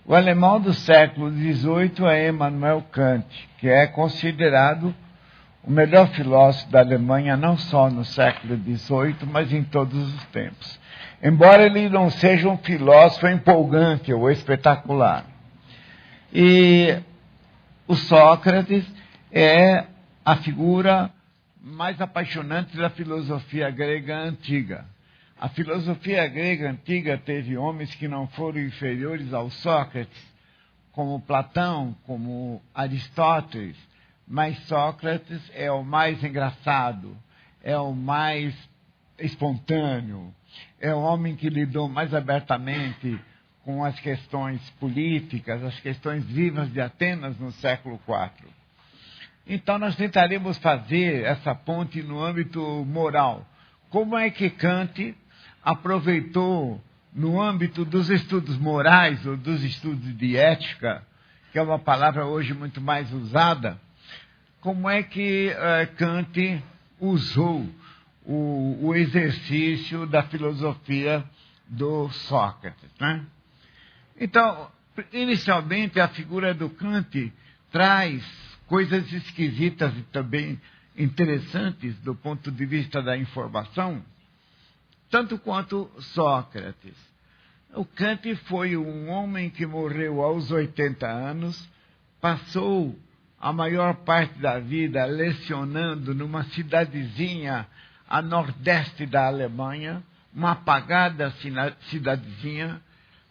O alemão do século XVIII é Immanuel Kant, que é considerado o melhor filósofo da Alemanha, não só no século XVIII, mas em todos os tempos. Embora ele não seja um filósofo empolgante ou espetacular. E o Sócrates é a figura mais apaixonante da filosofia grega antiga. A filosofia grega antiga teve homens que não foram inferiores ao Sócrates, como Platão, como Aristóteles, mas Sócrates é o mais engraçado, é o mais espontâneo, é o homem que lidou mais abertamente com as questões políticas, as questões vivas de Atenas no século IV. Então nós tentaremos fazer essa ponte no âmbito moral. Como é que Kant aproveitou, no âmbito dos estudos morais ou dos estudos de ética, que é uma palavra hoje muito mais usada, como é que Kant usou o exercício da filosofia do Sócrates, né? Então, inicialmente, a figura do Kant traz coisas esquisitas e também interessantes do ponto de vista da informação, tanto quanto Sócrates. O Kant foi um homem que morreu aos 80 anos, passou a maior parte da vida lecionando numa cidadezinha a nordeste da Alemanha, uma apagada cidadezinha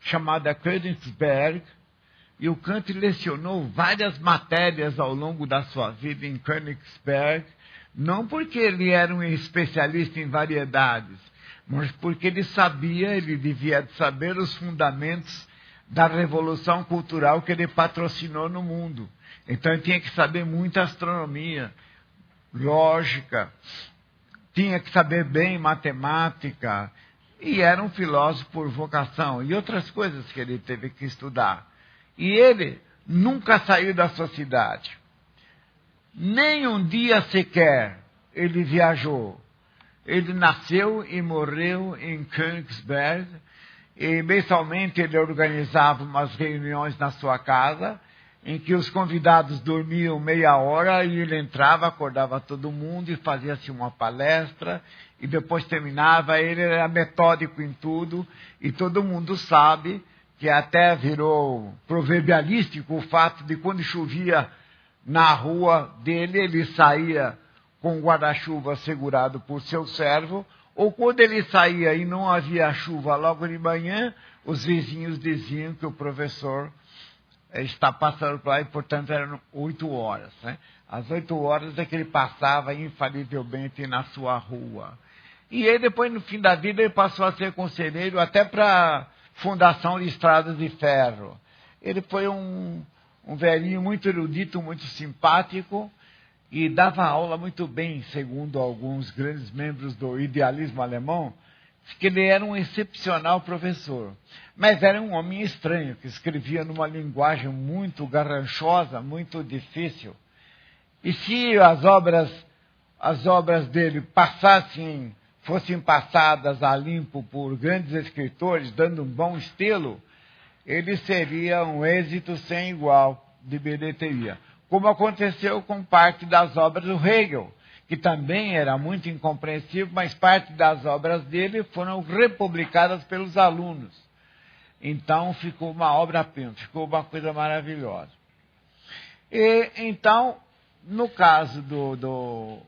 chamada Königsberg, e o Kant lecionou várias matérias ao longo da sua vida em Königsberg, não porque ele era um especialista em variedades, mas porque ele sabia, ele devia saber os fundamentos da revolução cultural que ele patrocinou no mundo. Então ele tinha que saber muita astronomia, lógica, tinha que saber bem matemática, e era um filósofo por vocação, e outras coisas que ele teve que estudar. E ele nunca saiu da sua cidade. Nem um dia sequer ele viajou. Ele nasceu e morreu em Königsberg, e mensalmente ele organizava umas reuniões na sua casa, em que os convidados dormiam meia hora e ele entrava, acordava todo mundo e fazia-se uma palestra, e depois terminava. Ele era metódico em tudo, e todo mundo sabe que até virou proverbialístico o fato de quando chovia na rua dele, ele saía com o guarda-chuva segurado por seu servo, ou quando ele saía e não havia chuva logo de manhã, os vizinhos diziam que o professor está passando por lá, e portanto eram 8 horas. Né? Às 8 horas é que ele passava infalivelmente na sua rua. E ele depois, no fim da vida, ele passou a ser conselheiro até para a Fundação de Estradas de Ferro. Ele foi um velhinho muito erudito, muito simpático, e dava aula muito bem, segundo alguns grandes membros do idealismo alemão, que ele era um excepcional professor. Mas era um homem estranho, que escrevia numa linguagem muito garranchosa, muito difícil. E se as obras dele fossem passadas a limpo por grandes escritores, dando um bom estilo, ele seria um êxito sem igual de bilheteria. Como aconteceu com parte das obras do Hegel, que também era muito incompreensível, mas parte das obras dele foram republicadas pelos alunos. Então ficou uma obra-prima, ficou uma coisa maravilhosa. E então, no caso do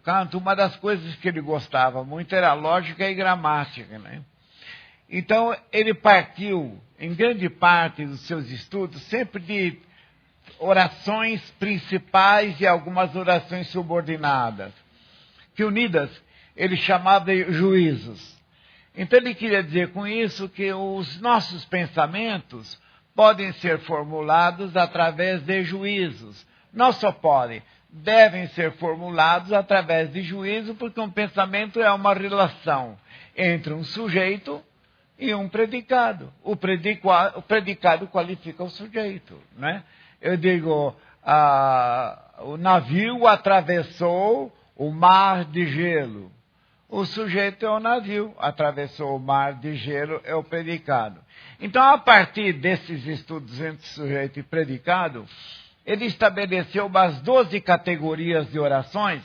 Kant, uma das coisas que ele gostava muito era a lógica e gramática, né? Então ele partiu, em grande parte dos seus estudos, sempre de orações principais e algumas orações subordinadas, que unidas ele chamava de juízos. Então ele queria dizer com isso que os nossos pensamentos podem ser formulados através de juízos. Não só podem, devem ser formulados através de juízo, porque um pensamento é uma relação entre um sujeito e um predicado. O predicado qualifica o sujeito, né? Eu digo, o navio atravessou o mar de gelo. O sujeito é o navio, atravessou o mar de gelo, é o predicado. Então, a partir desses estudos entre sujeito e predicado, ele estabeleceu umas 12 categorias de orações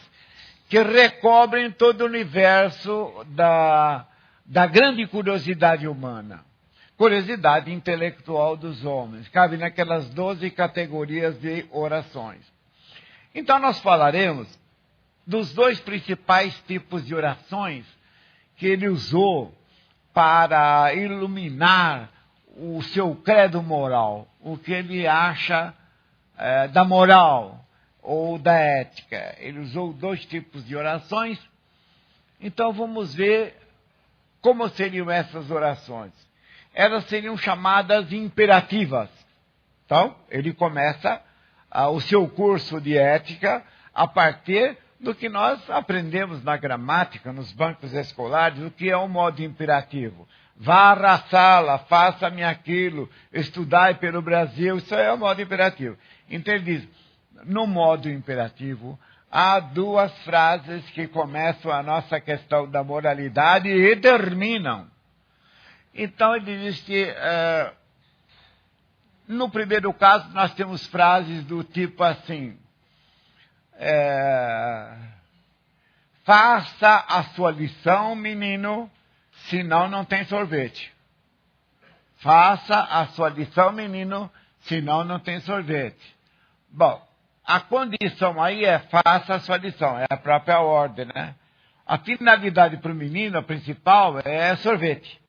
que recobrem todo o universo da grande curiosidade humana. Curiosidade intelectual dos homens. Cabe naquelas 12 categorias de orações. Então, nós falaremos dos dois principais tipos de orações que ele usou para iluminar o seu credo moral, o que ele acha da moral ou da ética. Ele usou dois tipos de orações. Então vamos ver como seriam essas orações. Elas seriam chamadas imperativas. Então, ele começa o seu curso de ética a partir do que nós aprendemos na gramática, nos bancos escolares, o que é um modo imperativo. Varra a sala, faça-me aquilo, estudai pelo Brasil, isso é o modo imperativo. Então ele diz, no modo imperativo, há duas frases que começam a nossa questão da moralidade e terminam. Então ele diz que, no primeiro caso, nós temos frases do tipo assim, faça a sua lição, menino, senão não tem sorvete. Faça a sua lição, menino, senão não tem sorvete. Bom, a condição aí é faça a sua lição, é a própria ordem, né? A finalidade para o menino, a principal, é sorvete.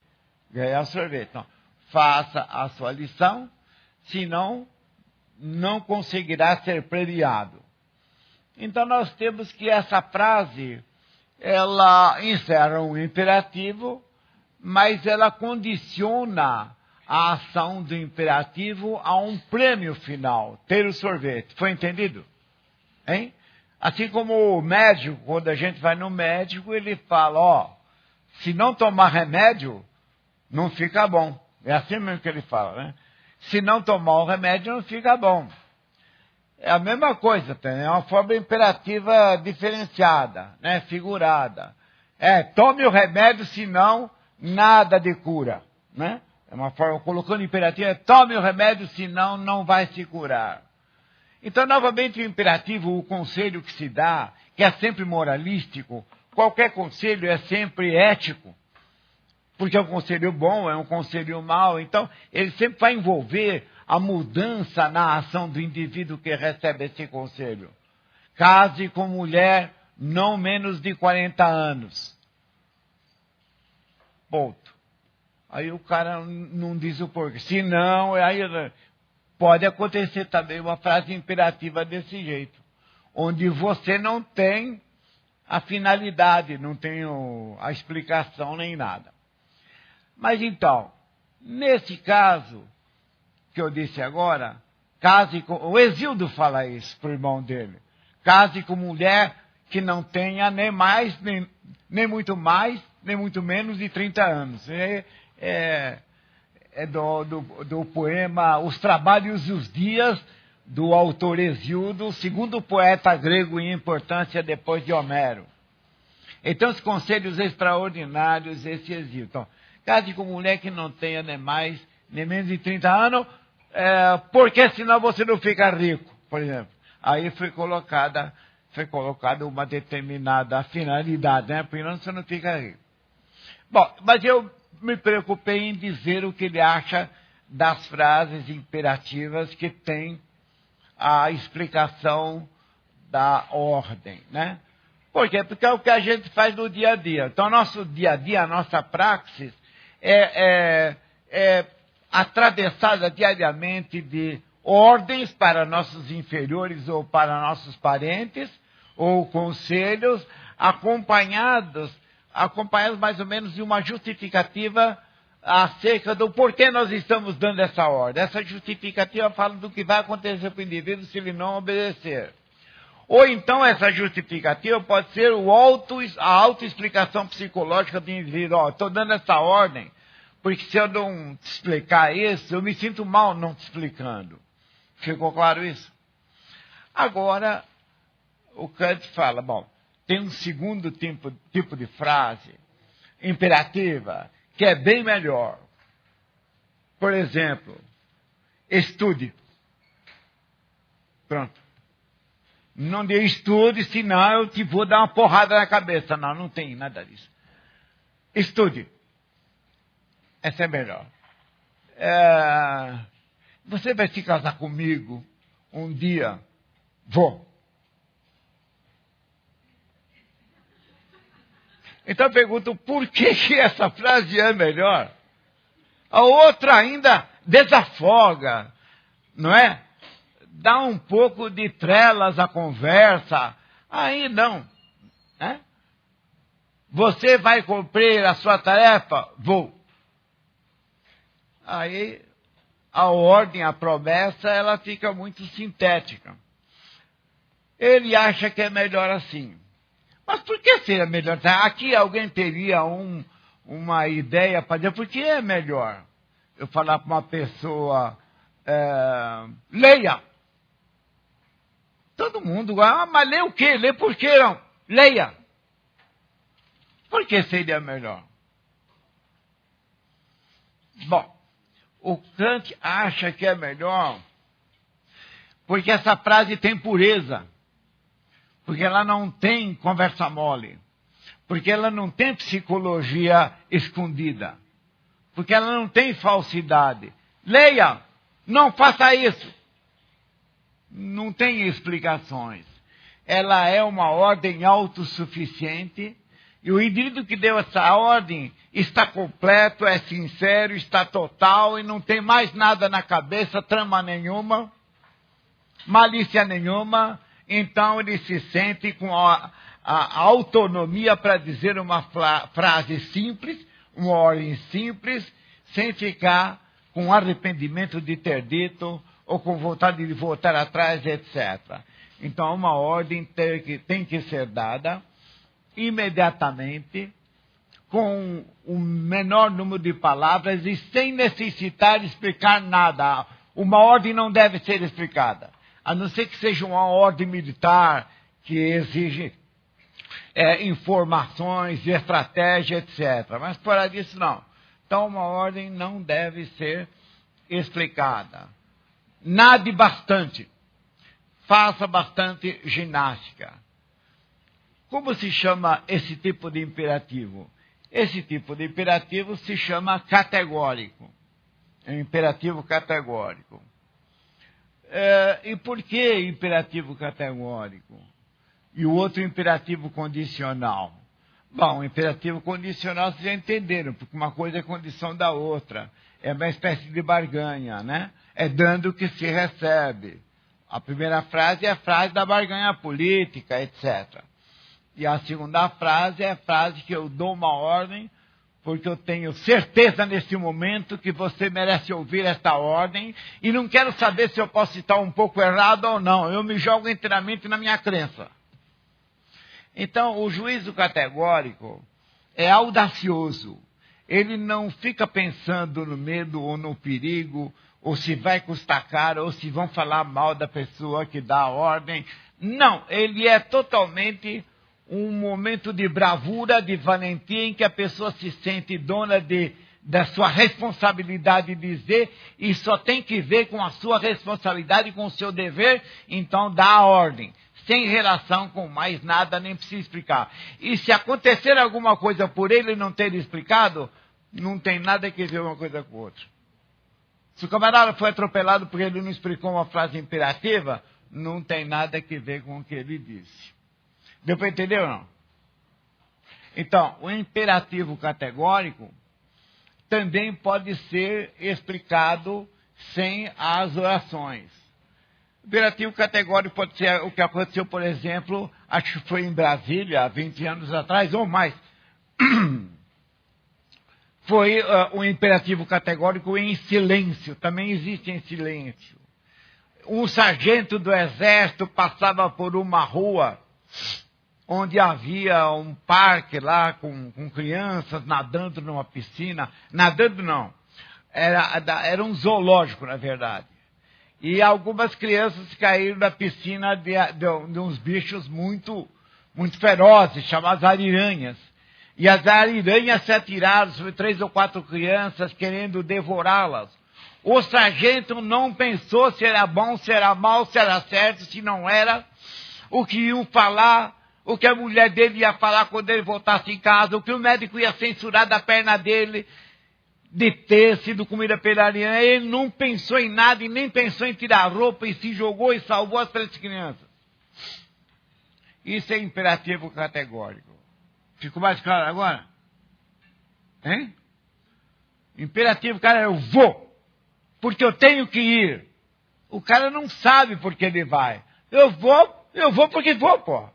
Ganhar sorvete. Então, faça a sua lição, senão não conseguirá ser premiado. Então nós temos que essa frase, ela encerra um imperativo, mas ela condiciona a ação do imperativo a um prêmio final, ter o sorvete. Foi entendido? Hein? Assim como o médico, quando a gente vai no médico, ele fala, se não tomar remédio, não fica bom. É assim mesmo que ele fala, né? Se não tomar o remédio, não fica bom. É a mesma coisa, é uma forma imperativa diferenciada, né? Figurada. Tome o remédio, senão nada de cura, né? É uma forma, colocando imperativo, tome o remédio, senão não vai se curar. Então, novamente, o imperativo, o conselho que se dá, que é sempre moralístico, qualquer conselho é sempre ético, porque é um conselho bom, é um conselho mau, então ele sempre vai envolver a mudança na ação do indivíduo que recebe esse conselho. Case com mulher não menos de 40 anos. Ponto. Aí o cara não diz o porquê. Se não, aí pode acontecer também uma frase imperativa desse jeito, onde você não tem a finalidade, não tem a explicação nem nada. Mas então, nesse caso que eu disse agora, case com... O Exildo fala isso para o irmão dele. Case com mulher que não tenha nem mais, nem muito mais, nem muito menos de 30 anos. É do poema Os Trabalhos e os Dias, do autor Exildo, segundo poeta grego em importância depois de Homero. Então, os conselhos extraordinários, esse Exildo. Então, case com mulher que não tenha nem mais, nem menos de 30 anos, porque senão você não fica rico, por exemplo. Aí foi colocada uma determinada finalidade, né? Porque senão você não fica rico. Bom, mas eu me preocupei em dizer o que ele acha das frases imperativas que tem a explicação da ordem, né? Por quê? Porque é o que a gente faz no dia a dia. Então, nosso dia a dia, a nossa praxis, é atravessada diariamente de ordens para nossos inferiores ou para nossos parentes, ou conselhos, acompanhados mais ou menos de uma justificativa acerca do porquê nós estamos dando essa ordem. Essa justificativa fala do que vai acontecer para o indivíduo se ele não obedecer. Ou então essa justificativa pode ser a autoexplicação psicológica do indivíduo. Estou dando essa ordem, porque se eu não te explicar isso, eu me sinto mal não te explicando. Ficou claro isso? Agora, o Kant fala, bom, tem um segundo tipo de frase imperativa que é bem melhor. Por exemplo, estude. Pronto. Não diga estude, senão eu te vou dar uma porrada na cabeça. Não, não tem nada disso. Estude. Essa é melhor. Você vai se casar comigo um dia? Vou. Então eu pergunto, por que essa frase é melhor? A outra ainda desafoga, não é? Dá um pouco de trelas à conversa. Aí não. Né? Você vai cumprir a sua tarefa? Vou. Aí a ordem, a promessa, ela fica muito sintética. Ele acha que é melhor assim. Mas por que seria melhor? Aqui alguém teria uma ideia para dizer por que é melhor eu falar para uma pessoa, leia. Todo mundo, mas lê o quê? Lê por quê não? Leia. Por que seria melhor? Bom, o Kant acha que é melhor porque essa frase tem pureza. Porque ela não tem conversa mole. Porque ela não tem psicologia escondida. Porque ela não tem falsidade. Leia, não faça isso. Não tem explicações. Ela é uma ordem autossuficiente. E o indivíduo que deu essa ordem está completo, é sincero, está total e não tem mais nada na cabeça, trama nenhuma, malícia nenhuma. Então ele se sente com a autonomia para dizer uma frase simples, uma ordem simples, sem ficar com arrependimento de ter dito ou com vontade de voltar atrás, etc. Então uma ordem tem que ser dada imediatamente, com o menor número de palavras e sem necessitar explicar nada. Uma ordem não deve ser explicada. A não ser que seja uma ordem militar que exige informações, estratégia, etc. Mas fora disso, não. Então, uma ordem não deve ser explicada. Nade bastante. Faça bastante ginástica. Como se chama esse tipo de imperativo? Esse tipo de imperativo se chama categórico. É um imperativo categórico. E por que imperativo categórico? E o outro imperativo condicional? Bom, o imperativo condicional vocês já entenderam, porque uma coisa é condição da outra. É uma espécie de barganha, né? É dando que se recebe. A primeira frase é a frase da barganha política, etc. E a segunda frase é a frase que eu dou uma ordem, porque eu tenho certeza nesse momento que você merece ouvir esta ordem, e não quero saber se eu posso estar um pouco errado ou não. Eu me jogo inteiramente na minha crença. Então, o juízo categórico é audacioso. Ele não fica pensando no medo ou no perigo, ou se vai custar caro, ou se vão falar mal da pessoa que dá a ordem. Não, ele é totalmente um momento de bravura, de valentia, em que a pessoa se sente dona da sua responsabilidade de dizer, e só tem que ver com a sua responsabilidade, com o seu dever, então dá a ordem. Sem relação com mais nada, nem precisa explicar. E se acontecer alguma coisa por ele não ter explicado, não tem nada que ver uma coisa com outra. Se o camarada foi atropelado porque ele não explicou uma frase imperativa, não tem nada que ver com o que ele disse. Deu para entender ou não? Então, o imperativo categórico também pode ser explicado sem as orações. O imperativo categórico pode ser o que aconteceu, por exemplo, acho que foi em Brasília, há 20 anos atrás, ou mais. Foi um imperativo categórico em silêncio, também existe em silêncio. Um sargento do exército passava por uma rua onde havia um parque lá com crianças nadando numa piscina. Nadando não, era um zoológico, na verdade. E algumas crianças caíram na piscina de uns bichos muito, muito ferozes, chamadas ariranhas. E as ariranhas se atiraram sobre 3 ou 4 crianças, querendo devorá-las. O sargento não pensou se era bom, se era mal, se era certo, se não era. O que iam falar, o que a mulher dele ia falar quando ele voltasse em casa, o que o médico ia censurar da perna dele, de ter sido comida pela ariranha. Ele não pensou em nada e nem pensou em tirar a roupa e se jogou e salvou as 3 crianças. Isso é imperativo categórico. Ficou mais claro agora? Hein? Imperativo, cara, eu vou. Porque eu tenho que ir. O cara não sabe por que ele vai. Eu vou porque vou, pô.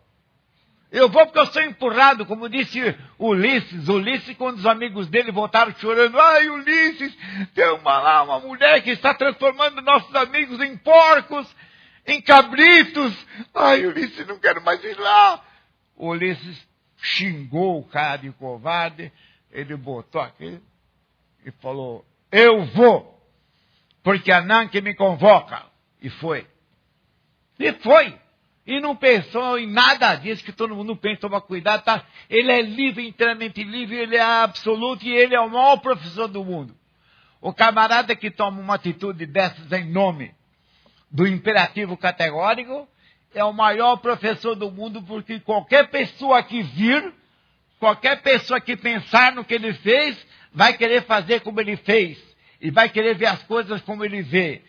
Eu vou porque eu sou empurrado, como disse Ulisses. Ulisses, quando os amigos dele voltaram chorando. Ai, Ulisses, tem uma mulher que está transformando nossos amigos em porcos, em cabritos. Ai, Ulisses, não quero mais ir lá. Ulisses xingou o cara de covarde. Ele botou aqui e falou, eu vou. Porque Anã que me convoca. E foi. E foi. E não pensou em nada disso, que todo mundo pensa, toma cuidado, tá? Ele é livre, inteiramente livre, ele é absoluto e ele é o maior professor do mundo. O camarada que toma uma atitude dessas em nome do imperativo categórico é o maior professor do mundo, porque qualquer pessoa que vir, qualquer pessoa que pensar no que ele fez, vai querer fazer como ele fez. E vai querer ver as coisas como ele vê.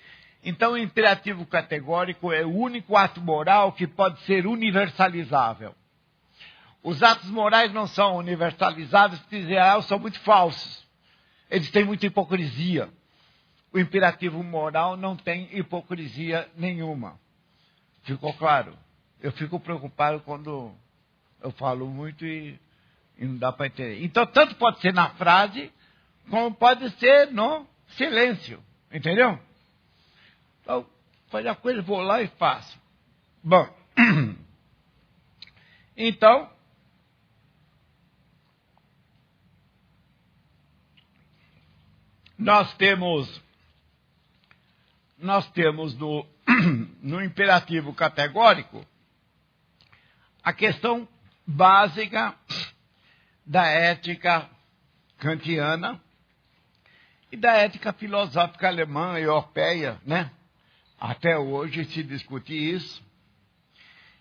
Então, o imperativo categórico é o único ato moral que pode ser universalizável. Os atos morais não são universalizáveis, porque em geral são muito falsos. Eles têm muita hipocrisia. O imperativo moral não tem hipocrisia nenhuma. Ficou claro? Eu fico preocupado quando eu falo muito e não dá para entender. Então, tanto pode ser na frase, como pode ser no silêncio. Entendeu? Então, faz a coisa, vou lá e faço. Bom, então, nós temos no imperativo categórico a questão básica da ética kantiana e da ética filosófica alemã e europeia, né? Até hoje se discute isso.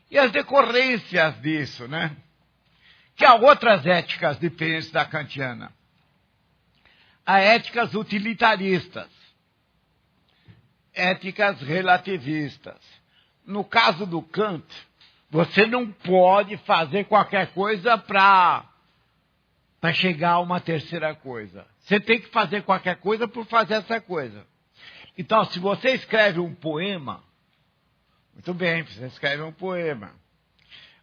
E as decorrências disso, né? Que há outras éticas diferentes da kantiana. Há éticas utilitaristas, éticas relativistas. No caso do Kant, você não pode fazer qualquer coisa para chegar a uma terceira coisa. Você tem que fazer qualquer coisa por fazer essa coisa. Então, se você escreve um poema, muito bem, você escreve um poema.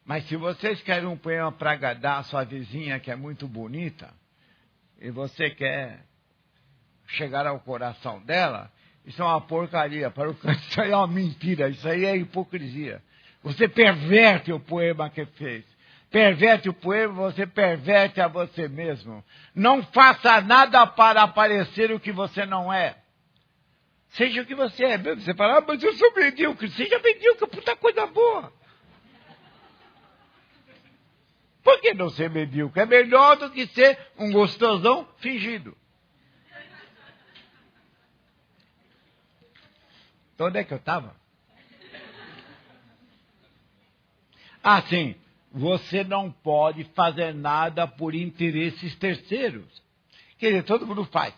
Mas se você escreve um poema para agradar a sua vizinha, que é muito bonita, e você quer chegar ao coração dela, isso é uma porcaria. Para o Kant, isso aí é uma mentira, isso aí é hipocrisia. Você perverte o poema que fez. Perverte o poema, você perverte a você mesmo. Não faça nada para aparecer o que você não é. Seja o que você é. Você fala, mas eu sou medíocre. Seja medíocre, puta coisa boa. Por que não ser medíocre? É melhor do que ser um gostosão fingido. Então, onde é que eu estava? Ah, sim. Você não pode fazer nada por interesses terceiros. Quer dizer, todo mundo faz.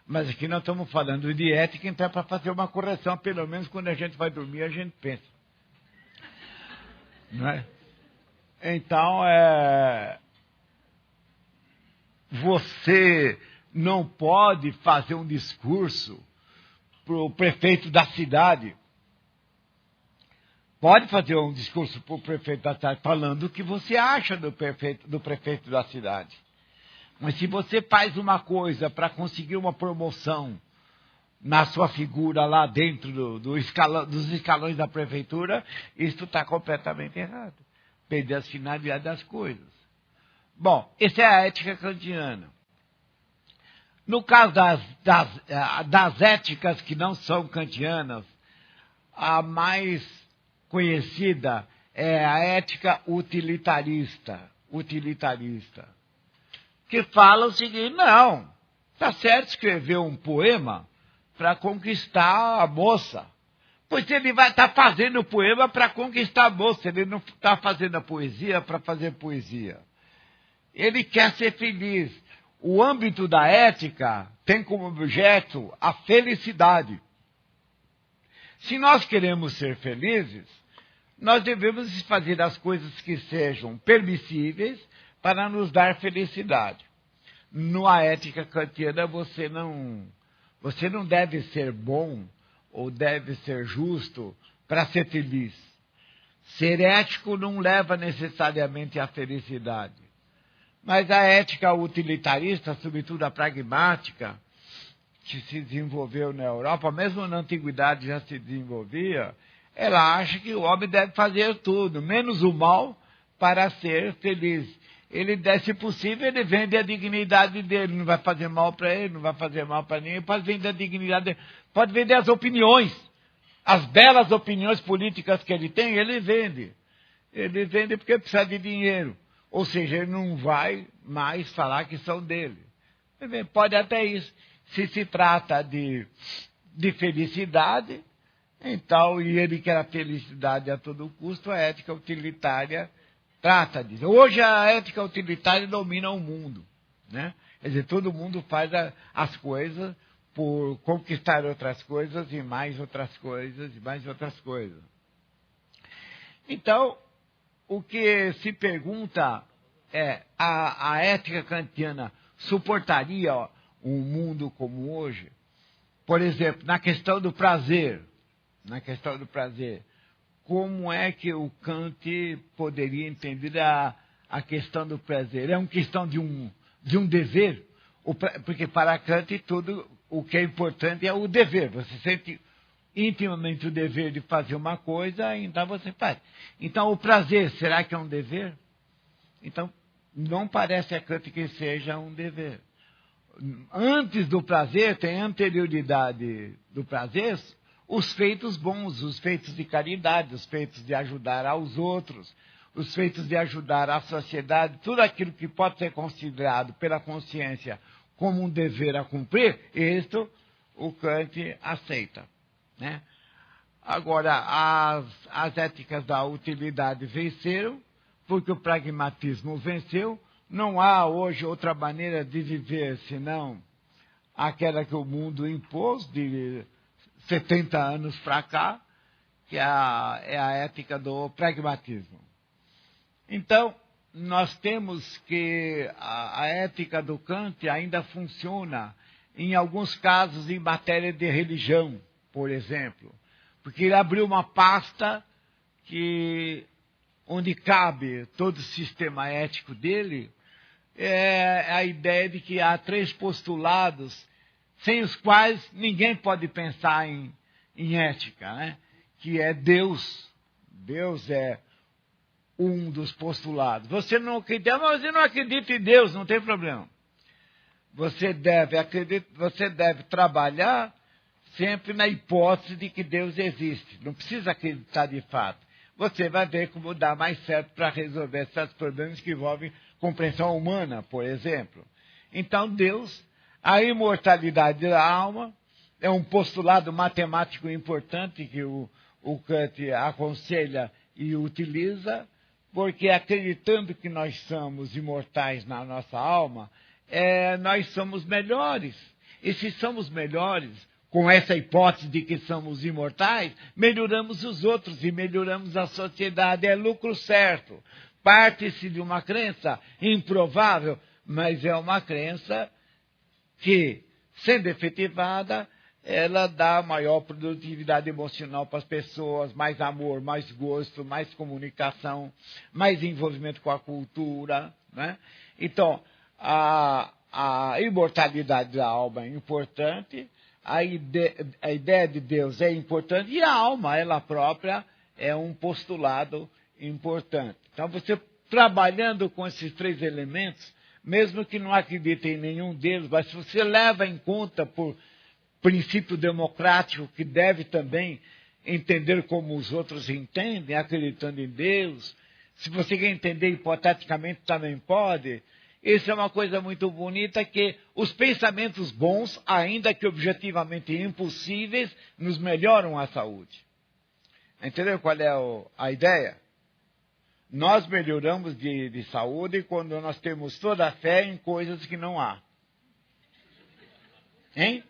Mas aqui nós estamos falando de ética, então é para fazer uma correção, pelo menos quando a gente vai dormir, a gente pensa. Não é? Então, você não pode fazer um discurso para o prefeito da cidade. Pode fazer um discurso para o prefeito da cidade falando o que você acha do prefeito da cidade. Mas se você faz uma coisa para conseguir uma promoção na sua figura lá dentro dos escalões da prefeitura, isso está completamente errado. Perder as finalidades das coisas. Bom, essa é a ética kantiana. No caso das éticas que não são kantianas, a mais conhecida é a ética utilitarista, que fala o seguinte: não, está certo escrever um poema para conquistar a moça. Pois ele vai estar fazendo o poema para conquistar a moça, ele não está fazendo a poesia para fazer poesia. Ele quer ser feliz. O âmbito da ética tem como objeto a felicidade. Se nós queremos ser felizes, nós devemos fazer as coisas que sejam permissíveis para nos dar felicidade. Na ética kantiana, você não deve ser bom ou deve ser justo para ser feliz. Ser ético não leva necessariamente à felicidade. Mas a ética utilitarista, sobretudo a pragmática, que se desenvolveu na Europa, mesmo na antiguidade já se desenvolvia, ela acha que o homem deve fazer tudo, menos o mal, para ser feliz. Ele, se possível, ele vende a dignidade dele, não vai fazer mal para ele, não vai fazer mal para ninguém, pode vender a dignidade dele, pode vender as opiniões, as belas opiniões políticas que ele tem, ele vende. Ele vende porque precisa de dinheiro, ou seja, ele não vai mais falar que são dele. Pode até isso. Se trata de felicidade, então, e ele quer a felicidade a todo custo, a ética utilitária trata disso. Hoje a ética utilitária domina o mundo, né? Quer dizer, todo mundo faz as coisas por conquistar outras coisas e mais outras coisas e mais outras coisas. Então, o que se pergunta é, a ética kantiana suportaria um mundo como hoje? Por exemplo, na questão do prazer, como é que o Kant poderia entender a questão do prazer? É uma questão de um dever? Porque para Kant tudo o que é importante é o dever. Você sente intimamente o dever de fazer uma coisa, então você faz. Então o prazer, será que é um dever? Então não parece a Kant que seja um dever. Antes do prazer, tem anterioridade do prazer, os feitos bons, os feitos de caridade, os feitos de ajudar aos outros, os feitos de ajudar a sociedade, tudo aquilo que pode ser considerado pela consciência como um dever a cumprir, isto o Kant aceita, né? Agora, as éticas da utilidade venceram, porque o pragmatismo venceu. Não há hoje outra maneira de viver senão aquela que o mundo impôs de 70 anos para cá, que é a ética do pragmatismo. Então, nós temos que a ética do Kant ainda funciona em alguns casos em matéria de religião, por exemplo, porque ele abriu uma pasta onde cabe todo o sistema ético dele, é a ideia de que há 3 postulados sem os quais ninguém pode pensar em ética, né? Que é Deus. Deus é um dos postulados. Você não acredita, mas você não acredita em Deus, não tem problema. Você deve trabalhar sempre na hipótese de que Deus existe. Não precisa acreditar de fato. Você vai ver como dá mais certo para resolver esses problemas que envolvem compreensão humana, por exemplo. Então, Deus, a imortalidade da alma, é um postulado matemático importante que o Kant aconselha e utiliza, porque acreditando que nós somos imortais na nossa alma, nós somos melhores. E se somos melhores, com essa hipótese de que somos imortais, melhoramos os outros e melhoramos a sociedade. É lucro certo. Parte-se de uma crença improvável, mas é uma crença que, sendo efetivada, ela dá maior produtividade emocional para as pessoas, mais amor, mais gosto, mais comunicação, mais envolvimento com a cultura, né? Então, a imortalidade da alma é importante, a ideia de Deus é importante e a alma, ela própria, é um postulado importante. Então, você trabalhando com esses 3 elementos, mesmo que não acredite em nenhum deles, mas se você leva em conta por princípio democrático que deve também entender como os outros entendem, acreditando em Deus. Se você quer entender hipoteticamente, também pode. Isso é uma coisa muito bonita, que os pensamentos bons, ainda que objetivamente impossíveis, nos melhoram a saúde. Entendeu qual é a ideia? Nós melhoramos de saúde quando nós temos toda a fé em coisas que não há. Hein?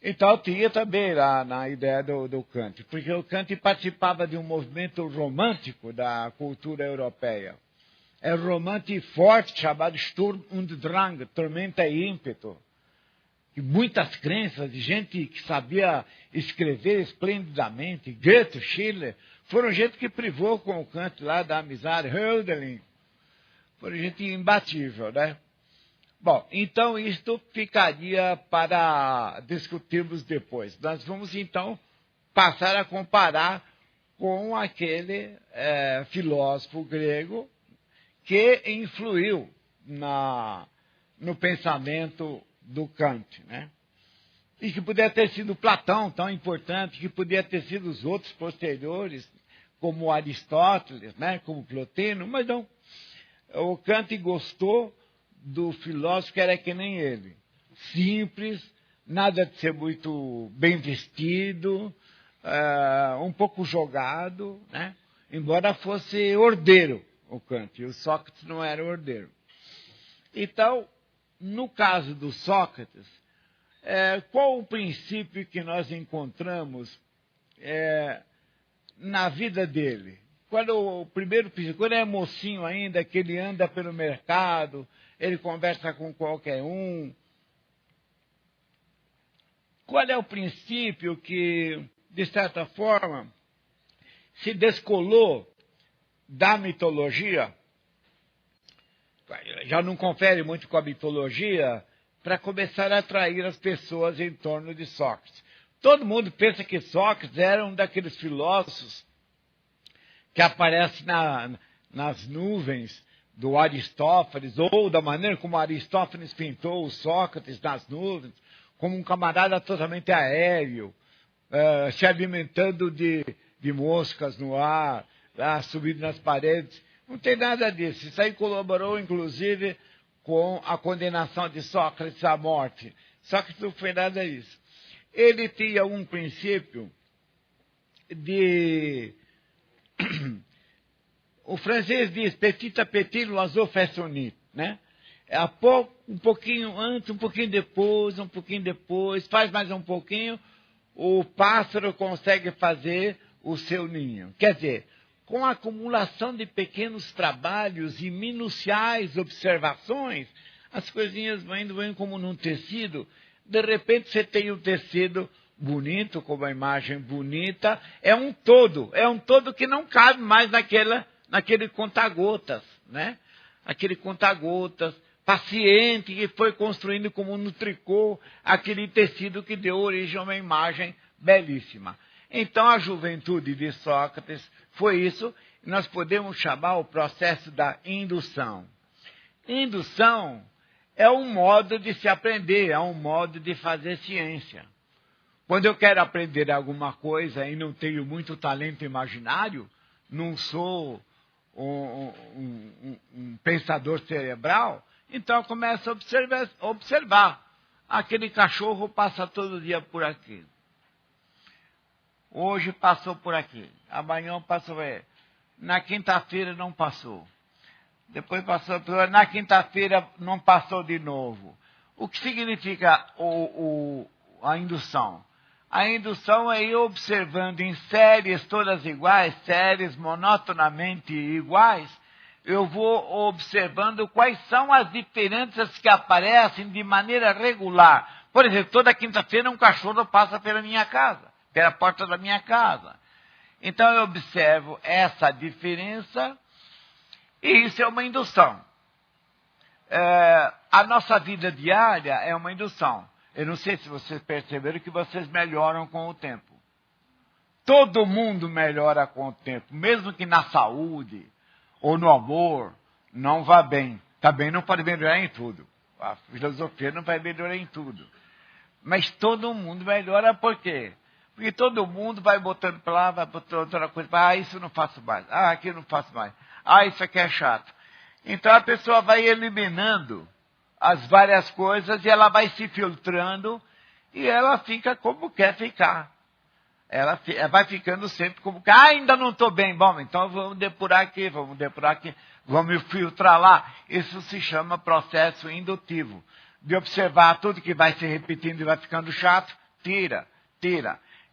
Então tinha também lá na ideia do Kant, porque o Kant participava de um movimento romântico da cultura europeia. É um romântico forte chamado Sturm und Drang, tormenta e ímpeto. E muitas crenças de gente que sabia escrever esplendidamente, Goethe, Schiller, foram gente que privou com o Kant lá da amizade, Hölderlin, foram gente imbatível, né? Bom, então isto ficaria para discutirmos depois. Nós vamos então passar a comparar com aquele filósofo grego que influiu no pensamento do Kant, né? E que poderia ter sido Platão, tão importante, que poderia ter sido os outros posteriores, como Aristóteles, né? Como Plotino, mas não. O Kant gostou do filósofo que era que nem ele. Simples, nada de ser muito bem vestido, um pouco jogado, né? Embora fosse ordeiro o Kant, e o Sócrates não era ordeiro. Então, no caso do Sócrates, qual o princípio que nós encontramos na vida dele? Qual é o primeiro princípio? Quando é mocinho ainda, que ele anda pelo mercado, ele conversa com qualquer um. Qual é o princípio que, de certa forma, se descolou da mitologia? Já não confere muito com a mitologia, para começar a atrair as pessoas em torno de Sócrates. Todo mundo pensa que Sócrates era um daqueles filósofos que aparece nas nuvens do Aristófanes, ou da maneira como Aristófanes pintou o Sócrates nas nuvens, como um camarada totalmente aéreo, se alimentando de moscas no ar, subindo nas paredes. Não tem nada disso. Isso aí colaborou, inclusive, com a condenação de Sócrates à morte. Sócrates não foi nada disso. Ele tinha um princípio de... O francês diz petit à petit l'oiseau fait son nid, né? Um pouquinho antes, um pouquinho depois, faz mais um pouquinho, o pássaro consegue fazer o seu ninho. Quer dizer, com a acumulação de pequenos trabalhos e minuciais observações, as coisinhas vão como num tecido. De repente você tem um tecido bonito, com uma imagem bonita, é um todo que não cabe mais naquele conta-gotas, né? Aquele conta-gotas paciente que foi construindo como no tricô aquele tecido que deu origem a uma imagem belíssima. Então a juventude de Sócrates foi isso, nós podemos chamar o processo da indução. Indução é um modo de se aprender, é um modo de fazer ciência. Quando eu quero aprender alguma coisa e não tenho muito talento imaginário, não sou um pensador cerebral, então eu começo a observar. Aquele cachorro passa todo dia por aqui. Hoje passou por aqui. Amanhã passou. Na quinta-feira não passou. Depois passou. Na quinta-feira não passou de novo. O que significa a indução? A indução é ir observando em séries todas iguais, séries monotonamente iguais. Eu vou observando quais são as diferenças que aparecem de maneira regular. Por exemplo, toda quinta-feira um cachorro passa pela minha casa, pela porta da minha casa. Então eu observo essa diferença e isso é uma indução. A nossa vida diária é uma indução. Eu não sei se vocês perceberam que vocês melhoram com o tempo. Todo mundo melhora com o tempo, mesmo que na saúde ou no amor não vá bem. Também não pode melhorar em tudo. A filosofia não vai melhorar em tudo. Mas todo mundo melhora por quê? Porque todo mundo vai botando para lá, vai botando outra coisa. Ah, isso não faço mais. Ah, aquilo não faço mais. Ah, isso aqui é chato. Então a pessoa vai eliminando as várias coisas e ela vai se filtrando e ela fica como quer ficar. Ela vai ficando sempre como que, ainda não estou bem. Bom, então vamos depurar aqui, vamos filtrar lá. Isso se chama processo indutivo. De observar tudo que vai se repetindo e vai ficando chato, tira.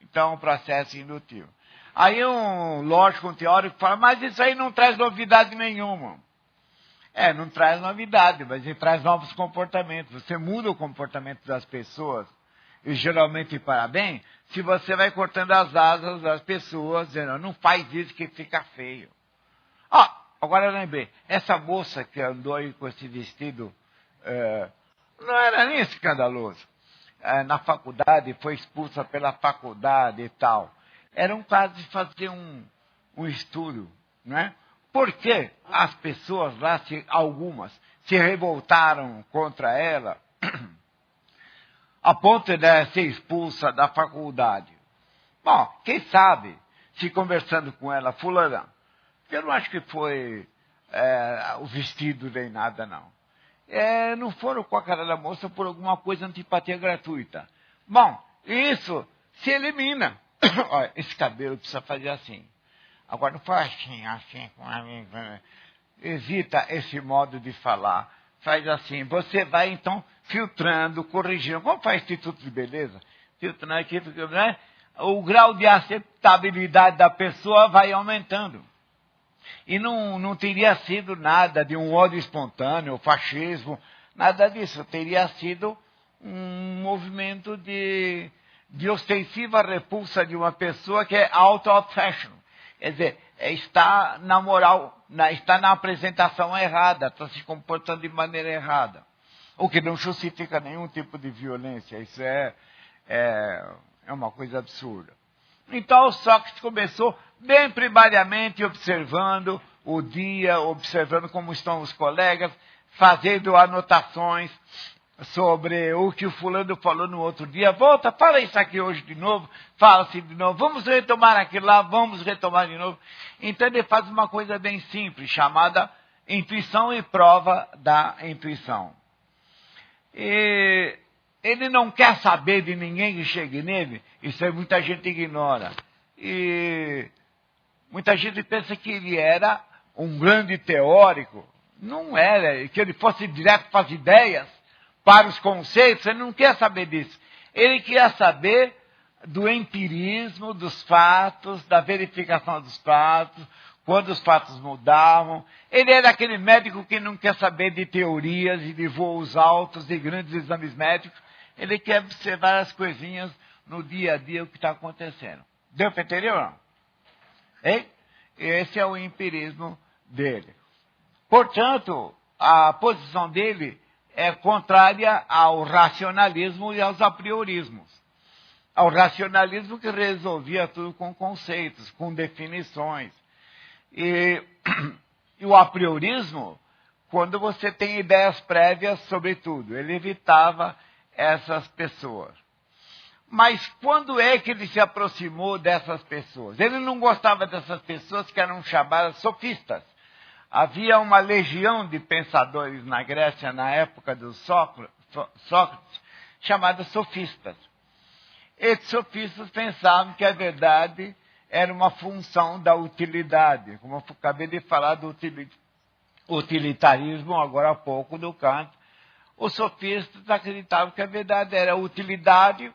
Então, um processo indutivo. Aí um lógico, um teórico fala, mas isso aí não traz novidade nenhuma. Não traz novidade, mas ele traz novos comportamentos. Você muda o comportamento das pessoas, e geralmente para bem, se você vai cortando as asas das pessoas, dizendo, não faz isso que fica feio. Agora eu lembrei, essa moça que andou aí com esse vestido, não era nem escandaloso. Na faculdade, foi expulsa pela faculdade e tal. Era um caso de fazer um estudo, né? Por que as pessoas lá, algumas, se revoltaram contra ela a ponto de ser expulsa da faculdade? Bom, quem sabe, se conversando com ela, fulana, eu não acho que foi o vestido nem nada, não. Não foram com a cara da moça por alguma coisa antipatia gratuita. Bom, isso se elimina. Olha, esse cabelo precisa fazer assim. Agora não faz assim, com a língua. Evita esse modo de falar. Faz assim. Você vai, então, filtrando, corrigindo. Como faz Instituto de Beleza? Filtrando aqui, né? O grau de aceitabilidade da pessoa vai aumentando. E não teria sido nada de um ódio espontâneo, fascismo, nada disso. Teria sido um movimento de ostensiva repulsa de uma pessoa que é auto-obsession. Quer dizer, está na moral, está na apresentação errada, está se comportando de maneira errada. O que não justifica nenhum tipo de violência. Isso é uma coisa absurda. Então, Sócrates começou bem primariamente observando o dia, observando como estão os colegas, fazendo anotações sobre o que o fulano falou no outro dia. Volta, fala isso aqui hoje de novo, fala-se de novo, vamos retomar aquilo lá, vamos retomar de novo. Então ele faz uma coisa bem simples, chamada intuição e prova da intuição. E ele não quer saber de ninguém que chegue nele, isso aí muita gente ignora. E muita gente pensa que ele era um grande teórico. Não era, que ele fosse direto para as ideias, para os conceitos, ele não quer saber disso. Ele quer saber do empirismo, dos fatos, da verificação dos fatos, quando os fatos mudavam. Ele era aquele médico que não quer saber de teorias e de voos altos, de grandes exames médicos. Ele quer observar as coisinhas no dia a dia, o que está acontecendo. Deu para entender ou não? Hein? Esse é o empirismo dele. Portanto, a posição dele é contrária ao racionalismo e aos apriorismos. Ao racionalismo que resolvia tudo com conceitos, com definições. E o apriorismo, quando você tem ideias prévias sobre tudo, ele evitava essas pessoas. Mas quando é que ele se aproximou dessas pessoas? Ele não gostava dessas pessoas que eram chamadas sofistas. Havia uma legião de pensadores na Grécia, na época do Sócrates, chamados sofistas. Esses sofistas pensavam que a verdade era uma função da utilidade. Como eu acabei de falar do utilitarismo agora há pouco do Kant, os sofistas acreditavam que a verdade era utilidade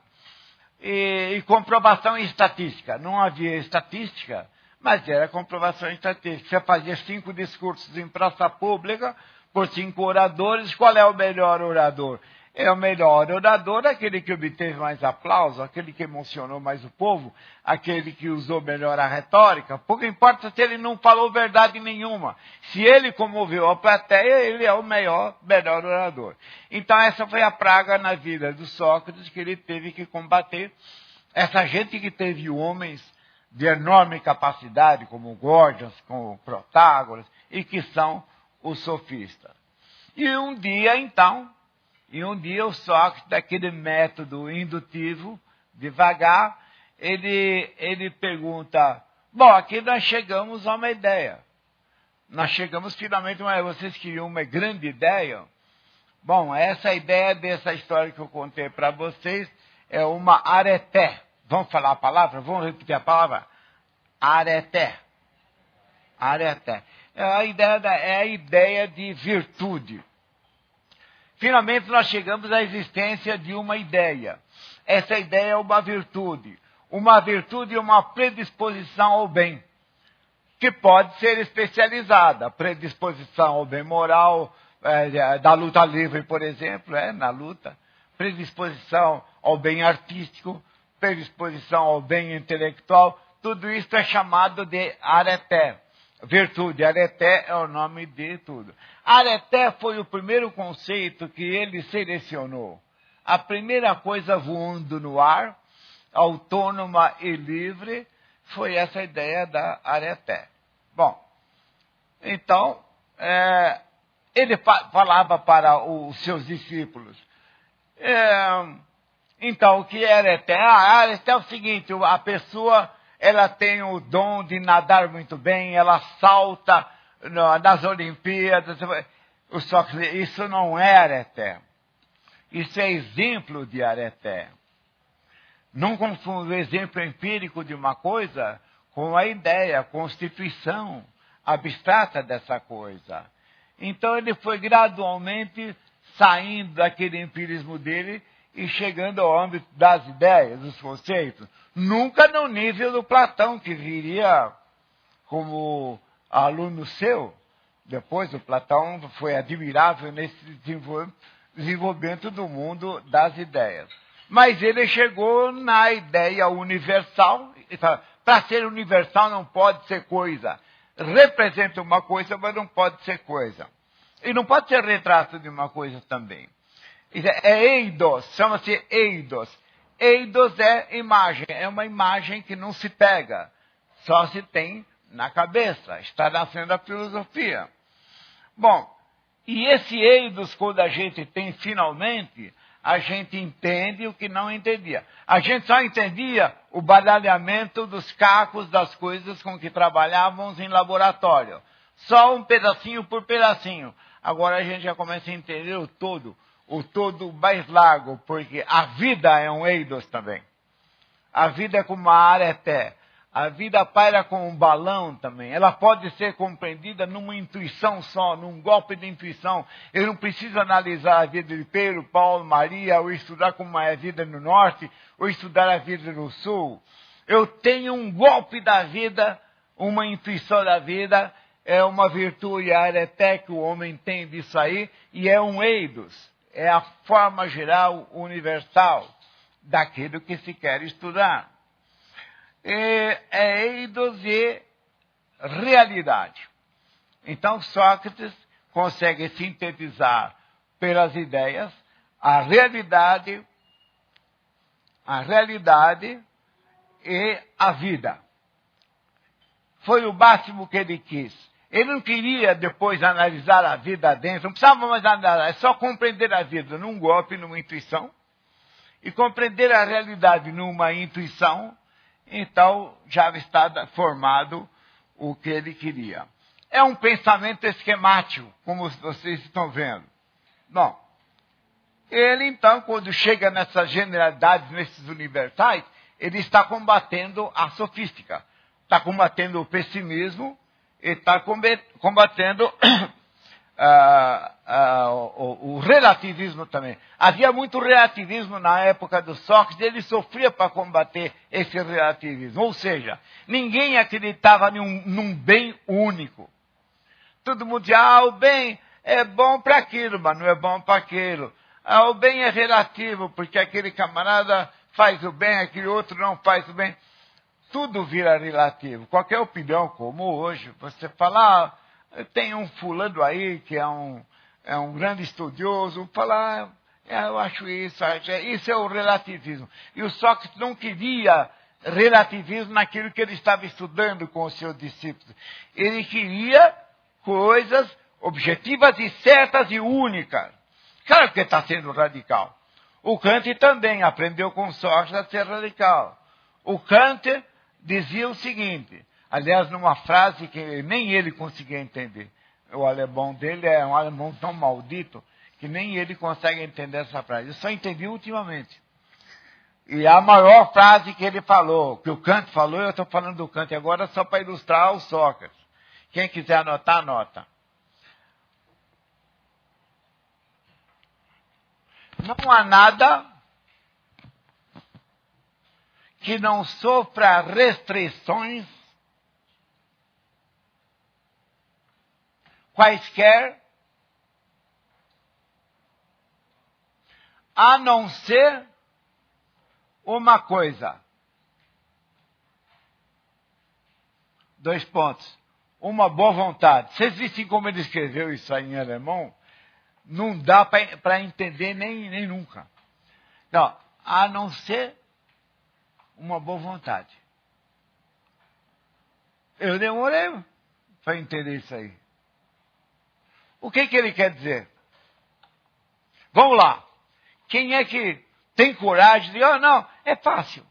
e comprovação estatística. Não havia estatística, mas era comprovação estatística. Você fazia 5 discursos em praça pública por 5 oradores. Qual é o melhor orador? É o melhor orador aquele que obteve mais aplauso, aquele que emocionou mais o povo, aquele que usou melhor a retórica. Pouco importa se ele não falou verdade nenhuma. Se ele comoveu a plateia, ele é o melhor orador. Então essa foi a praga na vida do Sócrates que ele teve que combater. Essa gente que teve homens de enorme capacidade, como Gorgias, como Protágoras, e que são os sofistas. E um dia, então, E um dia o Sócrates, daquele método indutivo, devagar, ele pergunta, bom, aqui nós chegamos a uma ideia. Nós chegamos finalmente a uma ideia. Vocês queriam uma grande ideia? Bom, essa ideia dessa história que eu contei para vocês é uma areté. Vamos falar a palavra? Vamos repetir a palavra? Areté. Areté. É a ideia de virtude. Finalmente nós chegamos à existência de uma ideia. Essa ideia é uma virtude. Uma virtude e uma predisposição ao bem, que pode ser especializada. Predisposição ao bem moral, da luta livre, por exemplo, na luta. Predisposição ao bem artístico, predisposição ao bem intelectual. Tudo isso é chamado de areté. Virtude, areté é o nome de tudo. Areté foi o primeiro conceito que ele selecionou. A primeira coisa voando no ar, autônoma e livre, foi essa ideia da areté. Bom, então, ele falava para os seus discípulos. Então, o que é areté? A areté é o seguinte, a pessoa, ela tem o dom de nadar muito bem, ela salta nas Olimpíadas. Só que isso não é areté. Isso é exemplo de areté. Não confunda o exemplo empírico de uma coisa com a ideia, a constituição abstrata dessa coisa. Então ele foi gradualmente saindo daquele empirismo dele e chegando ao âmbito das ideias, dos conceitos. Nunca no nível do Platão, que viria como aluno seu. Depois o Platão foi admirável nesse desenvolvimento do mundo das ideias. Mas ele chegou na ideia universal. Para ser universal não pode ser coisa. Representa uma coisa, mas não pode ser coisa. E não pode ser retrato de uma coisa também. É eidos, chama-se eidos. Eidos é imagem, é uma imagem que não se pega, só se tem na cabeça, está nascendo a filosofia. Bom, e esse eidos, quando a gente tem finalmente, a gente entende o que não entendia. A gente só entendia o baralhamento dos cacos das coisas com que trabalhávamos em laboratório. Só um pedacinho por pedacinho. Agora a gente já começa a entender o todo mais largo, porque a vida é um eidos também. A vida é como uma areté. A vida paira como um balão também. Ela pode ser compreendida numa intuição só, num golpe de intuição. Eu não preciso analisar a vida de Pedro, Paulo, Maria, ou estudar como é a vida no norte, ou estudar a vida no sul. Eu tenho um golpe da vida, uma intuição da vida, é uma virtude, a areté que o homem tem disso aí, e é um eidos. É a forma geral, universal, daquilo que se quer estudar. É eidos e realidade. Então Sócrates consegue sintetizar pelas ideias a realidade e a vida. Foi o máximo que ele quis. Ele não queria depois analisar a vida dentro, não precisava mais analisar, é só compreender a vida num golpe, numa intuição, e compreender a realidade numa intuição. Então, já está formado o que ele queria. É um pensamento esquemático, como vocês estão vendo. Bom, ele então, quando chega nessas generalidades, nesses universais, ele está combatendo a sofística, está combatendo o pessimismo, e está combatendo o relativismo também. Havia muito relativismo na época do Sócrates, ele sofria para combater esse relativismo. Ou seja, ninguém acreditava num bem único. Todo mundo dizia, o bem é bom para aquilo, mas não é bom para aquilo. O bem é relativo, porque aquele camarada faz o bem, aquele outro não faz o bem. Tudo vira relativo. Qualquer opinião, como hoje, você fala, tem um fulano aí que é um grande estudioso, fala, eu acho isso é o relativismo. E o Sócrates não queria relativismo naquilo que ele estava estudando com os seus discípulos. Ele queria coisas objetivas e certas e únicas. Claro que está sendo radical. O Kant também aprendeu com Sócrates a ser radical. O Kant dizia o seguinte, aliás, numa frase que nem ele conseguia entender. O alemão dele é um alemão tão maldito que nem ele consegue entender essa frase. Eu só entendi ultimamente. E a maior frase que ele falou, que o Kant falou, eu estou falando do Kant agora só para ilustrar o Sócrates. Quem quiser anotar, anota. Não há nada que não sofra restrições quaisquer, a não ser uma coisa. 2 pontos. Uma boa vontade. Vocês viram como ele escreveu isso aí em alemão? Não dá para entender nem nunca. Não, a não ser uma boa vontade. Eu demorei para entender isso aí. O que ele quer dizer? Vamos lá. Quem é que tem coragem de dizer, não, é fácil.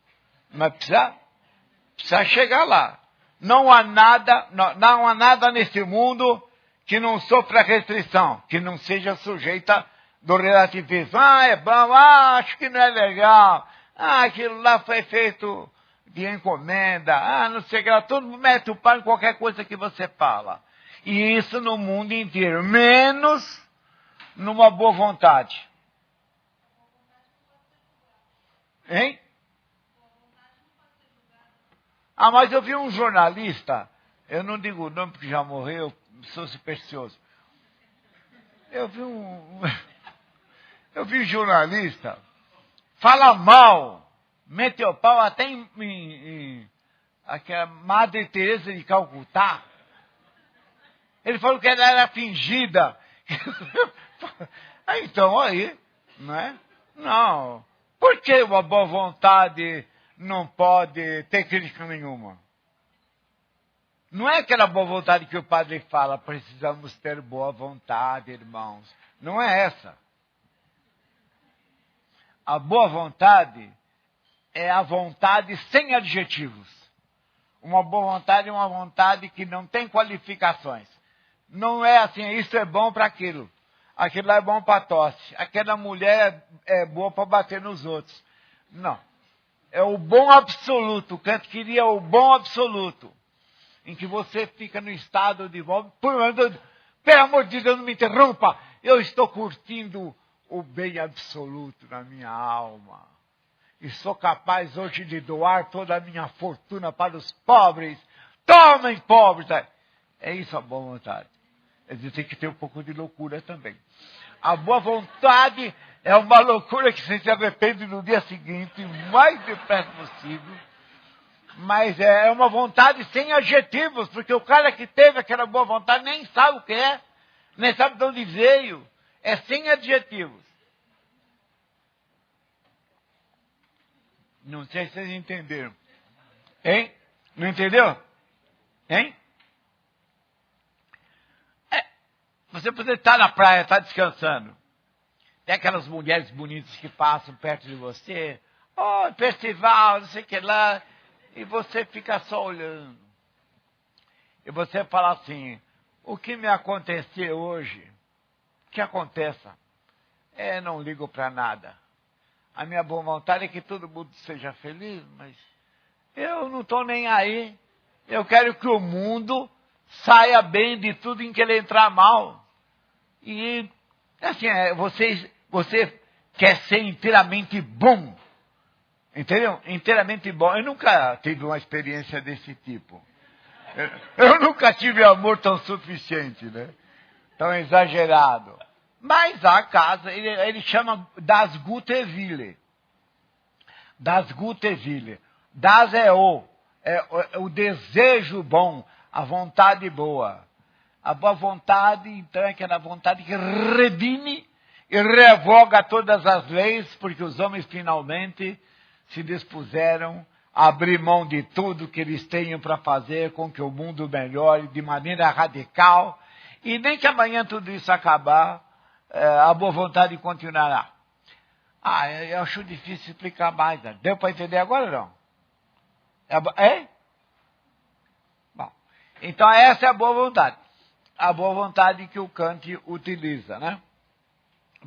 Mas precisa chegar lá. Não há nada nesse mundo que não sofra restrição, que não seja sujeita do relativismo. É bom, acho que não é legal. Aquilo lá foi feito de encomenda. Não sei o que lá. Todo mundo mete o pau em qualquer coisa que você fala. E isso no mundo inteiro, menos numa boa vontade. Hein? Mas eu vi um jornalista, eu não digo o nome porque já morreu, sou supersticioso. Eu vi um jornalista, fala mal, meteu o pau até em aquela Madre Teresa de Calcutá. Ele falou que ela era fingida. Então, aí, não é? Não. Por que uma boa vontade não pode ter crítica nenhuma? Não é aquela boa vontade que o padre fala, precisamos ter boa vontade, irmãos. Não é essa. A boa vontade é a vontade sem adjetivos. Uma boa vontade é uma vontade que não tem qualificações. Não é assim, isso é bom para aquilo. Aquilo lá é bom para tosse. Aquela mulher é boa para bater nos outros. Não. É o bom absoluto. O Kant queria o bom absoluto. Em que você fica no estado de volta. Pelo amor de Deus, não me interrompa. Eu estou curtindo o bem absoluto na minha alma. E sou capaz hoje de doar toda a minha fortuna para os pobres. Tomem, pobres! É isso a boa vontade. Ele tem que ter um pouco de loucura também. A boa vontade é uma loucura que você se arrepende no dia seguinte, o mais depressa possível. Mas é uma vontade sem adjetivos, porque o cara que teve aquela boa vontade nem sabe o que é, nem sabe de onde veio. É sem adjetivos. Não sei se vocês entenderam. Hein? Não entendeu? Hein? Você pode estar na praia, estar descansando. Tem aquelas mulheres bonitas que passam perto de você. Festival, não sei o que lá. E você fica só olhando. E você fala assim, o que me aconteceu hoje, que aconteça. Não ligo para nada. A minha boa vontade é que todo mundo seja feliz, mas eu não estou nem aí. Eu quero que o mundo saia bem de tudo em que ele entrar mal. E, assim, você quer ser inteiramente bom. Entendeu? Inteiramente bom. Eu nunca tive uma experiência desse tipo. Eu nunca tive amor tão suficiente, né? Tão exagerado. Mas a casa, ele chama das Gute Wille. Das Gute Wille. Das é o desejo bom, a vontade boa. A boa vontade, então, é aquela vontade que redime e revoga todas as leis, porque os homens finalmente se dispuseram a abrir mão de tudo que eles tenham para fazer com que o mundo melhore de maneira radical. E nem que amanhã tudo isso acabar, a boa vontade continuará. Eu acho difícil explicar mais. Né? Deu para entender agora ou não? É? Bom, então essa é a boa vontade. A boa vontade que o Kant utiliza, né?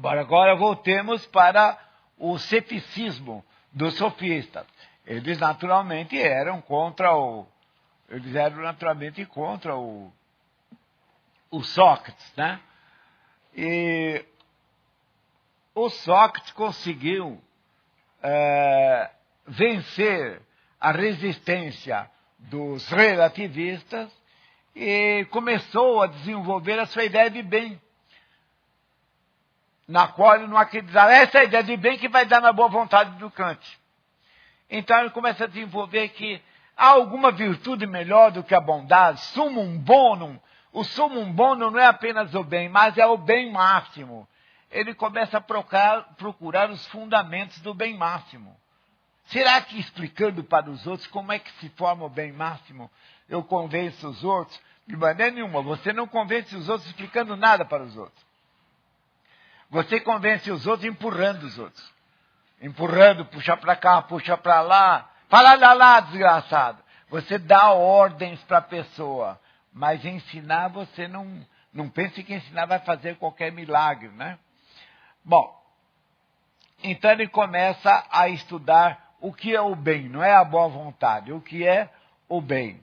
Agora voltemos para o ceticismo dos sofistas. Eles naturalmente eram contra o Sócrates, né? E o Sócrates conseguiu vencer a resistência dos relativistas e começou a desenvolver a sua ideia de bem, na qual ele não acreditava. Essa é a ideia de bem que vai dar na boa vontade do Kant. Então ele começa a desenvolver que há alguma virtude melhor do que a bondade. Summum bonum. O summum bonum não é apenas o bem, mas é o bem máximo. Ele começa a procurar os fundamentos do bem máximo. Será que explicando para os outros como é que se forma o bem máximo, eu convenço os outros? De maneira nenhuma. Você não convence os outros explicando nada para os outros. Você convence os outros empurrando os outros. Empurrando, puxa para cá, puxa para lá. Fala lá, desgraçado. Você dá ordens para a pessoa. Mas ensinar, você não pense que ensinar vai fazer qualquer milagre, né? Bom, então ele começa a estudar o que é o bem. Não é a boa vontade, o que é o bem.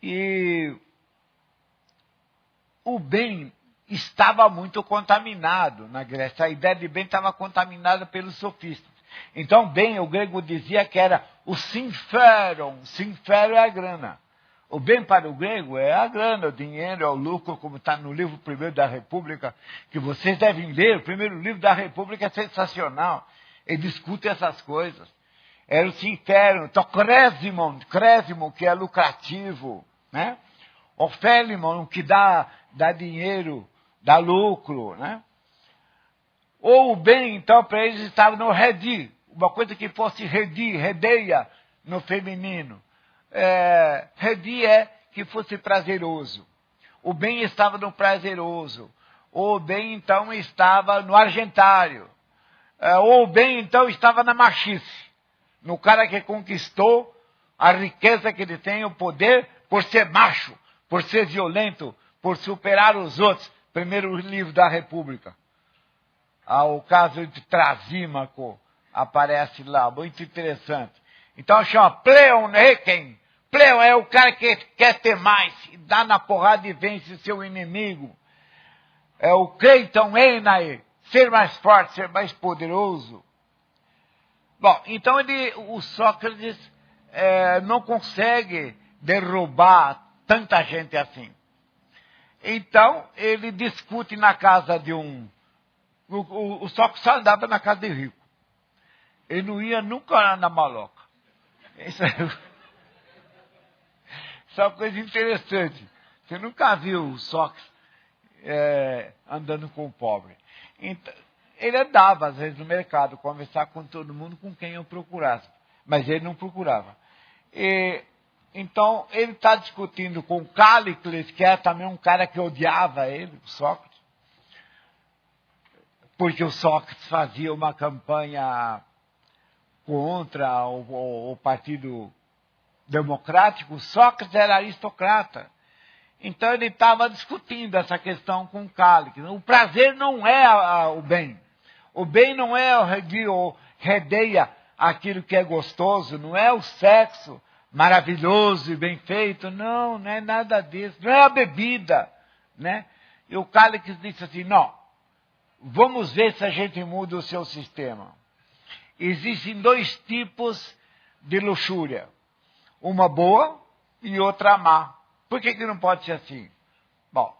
E o bem estava muito contaminado na Grécia. A ideia de bem estava contaminada pelos sofistas. Então, bem, o grego dizia que era o sinferon. Sinfero é a grana. O bem para o grego é a grana, o dinheiro, é o lucro, como está no livro primeiro da República, que vocês devem ler. O primeiro livro da República é sensacional. Ele discute essas coisas. Era o sinferon. Então, crésimon, que é lucrativo, né? Ofélimon, que dá dinheiro, dá lucro, né? Ou o bem, então, para eles estava no redi, uma coisa que fosse redeia no feminino. Redi é que fosse prazeroso. O bem estava no prazeroso. Ou o bem, então, estava no argentário. Ou o bem, então, estava na machice. No cara que conquistou a riqueza que ele tem, o poder, por ser macho, por ser violento, por superar os outros. Primeiro livro da República. O caso de Trasímaco aparece lá, muito interessante. Então chama Pleon Eken. Pleon é o cara que quer ter mais, dá na porrada e vence seu inimigo. É o Creiton Enai, ser mais forte, ser mais poderoso. Bom, então o Sócrates não consegue derrubar tanta gente assim. Então ele discute na casa de o Sócrates só andava na casa de rico. Ele não ia nunca na maloca. Isso é uma coisa interessante. Você nunca viu o Sócrates andando com o pobre. Então, ele andava, às vezes, no mercado, conversar com todo mundo com quem eu procurasse. Mas ele não procurava. Então, ele está discutindo com Cállicles, que era também um cara que odiava ele, o Sócrates. Porque o Sócrates fazia uma campanha contra o Partido Democrático. O Sócrates era aristocrata. Então ele estava discutindo essa questão com Cállicles. O prazer não é o bem. O bem não é o redeia aquilo que é gostoso, não é o sexo maravilhoso e bem feito. Não é nada disso. Não é a bebida, né? E o Cállicles disse assim, não. Vamos ver se a gente muda o seu sistema. Existem dois tipos de luxúria. Uma boa e outra má. Por que não pode ser assim? Bom,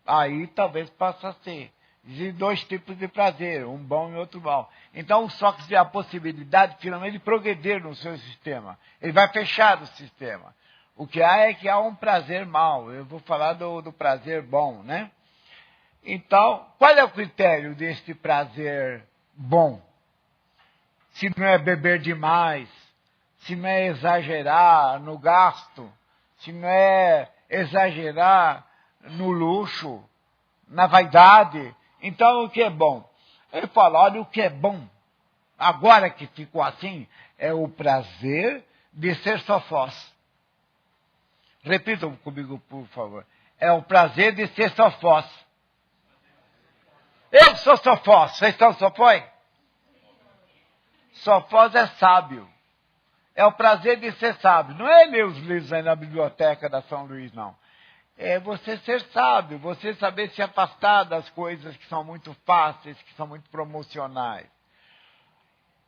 aí talvez possa ser. Existem dois tipos de prazer, um bom e outro mau. Então o Sócrates tem a possibilidade, finalmente, de progredir no seu sistema. Ele vai fechar o sistema. O que há é que há um prazer mau. Eu vou falar do prazer bom, né? Então, qual é o critério deste prazer bom? Se não é beber demais, se não é exagerar no gasto, se não é exagerar no luxo, na vaidade. Então, o que é bom? Ele fala, olha, o que é bom, agora que ficou assim, é o prazer de ser sofós. Repitam comigo, por favor. É o prazer de ser sofós. Eu sou sofós. Vocês são sofós? Sofós é sábio. É o prazer de ser sábio. Não é ler os livros aí na biblioteca da São Luís, não. É você ser sábio, você saber se afastar das coisas que são muito fáceis, que são muito promocionais.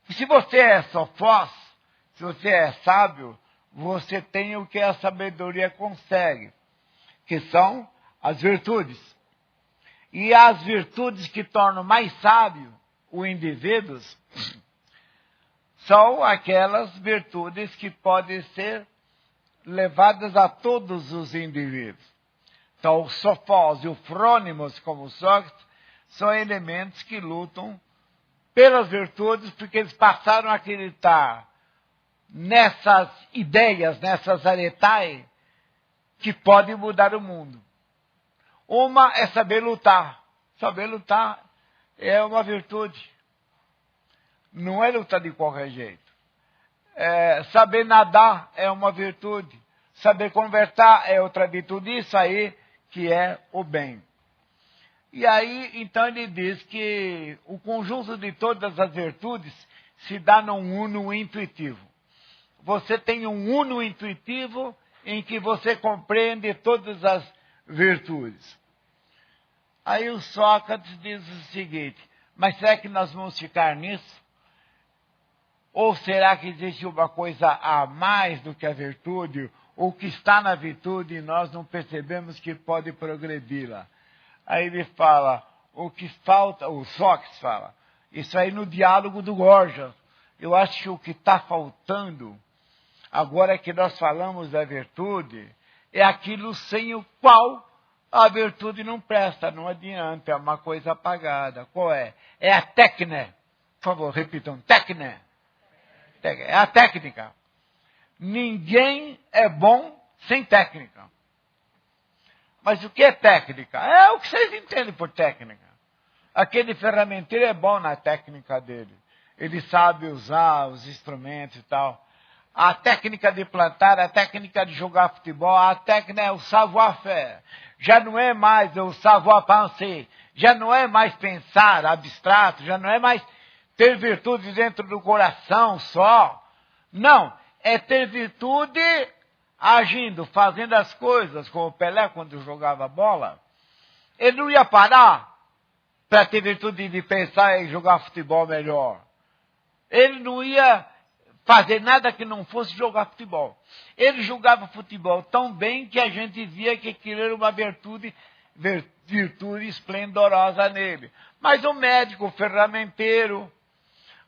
E se você é sofós, se você é sábio, você tem o que a sabedoria consegue, que são as virtudes. E as virtudes que tornam mais sábio o indivíduo são aquelas virtudes que podem ser levadas a todos os indivíduos. Então, o sofós e o frônimos, como Sócrates, são elementos que lutam pelas virtudes, porque eles passaram a acreditar nessas ideias, nessas aretai, que podem mudar o mundo. Uma é saber lutar. Saber lutar é uma virtude. Não é lutar de qualquer jeito. Saber nadar é uma virtude. Saber conversar é outra virtude. Isso aí que é o bem. E aí, então, ele diz que o conjunto de todas as virtudes se dá num uno intuitivo. Você tem um uno intuitivo em que você compreende todas as virtudes. Aí o Sócrates diz o seguinte, mas será que nós vamos ficar nisso? Ou será que existe uma coisa a mais do que a virtude, ou que está na virtude e nós não percebemos que pode progredi-la? Aí ele fala, o que falta, o Sócrates fala, isso aí no diálogo do Gorgias. Eu acho que o que está faltando, agora que nós falamos da virtude, é aquilo sem o qual a virtude não presta, não adianta, é uma coisa apagada. Qual é? É a técnica. Por favor, repitam, técnica. É a técnica. Ninguém é bom sem técnica. Mas o que é técnica? É o que vocês entendem por técnica. Aquele ferramenteiro é bom na técnica dele. Ele sabe usar os instrumentos e tal. A técnica de plantar, a técnica de jogar futebol, a técnica é o savoir-faire. Já não é mais o savoir-penser. Já não é mais pensar abstrato, já não é mais ter virtude dentro do coração só. Não, é ter virtude agindo, fazendo as coisas, como o Pelé quando jogava bola. Ele não ia parar para ter virtude de pensar em jogar futebol melhor. Ele não ia fazer nada que não fosse jogar futebol. Ele jogava futebol tão bem que a gente via que aquilo era uma virtude esplendorosa nele. Mas o médico, o ferramenteiro,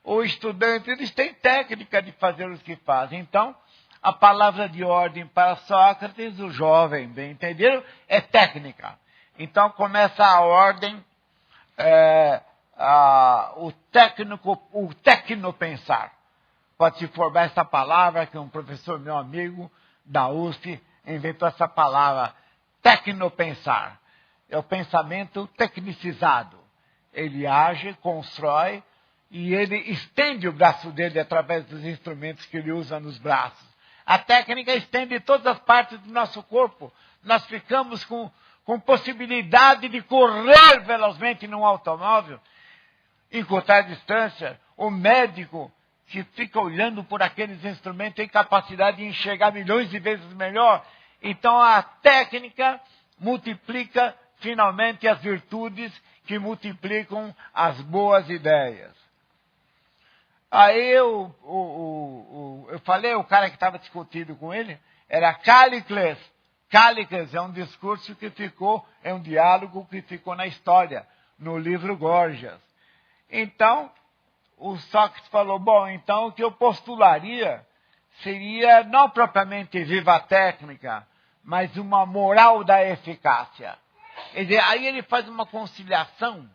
o estudante, eles têm técnica de fazer o que fazem. Então, a palavra de ordem para Sócrates, o jovem, bem entenderam, é técnica. Então, começa a ordem, o tecnopensar. Pode se formar essa palavra, que um professor, meu amigo, da USP, inventou essa palavra, tecnopensar. É o pensamento tecnicizado. Ele age, constrói, e ele estende o braço dele através dos instrumentos que ele usa nos braços. A técnica estende todas as partes do nosso corpo. Nós ficamos com possibilidade de correr velozmente num automóvel, encurtar a distância. O médico que fica olhando por aqueles instrumentos tem capacidade de enxergar milhões de vezes melhor. Então a técnica multiplica finalmente as virtudes que multiplicam as boas ideias. Aí eu falei, o cara que estava discutindo com ele era Callicles. Callicles é um discurso que ficou, é um diálogo que ficou na história, no livro Gorgias. Então, o Sócrates falou, bom, então o que eu postularia seria não propriamente viva a técnica, mas uma moral da eficácia. Quer dizer, aí ele faz uma conciliação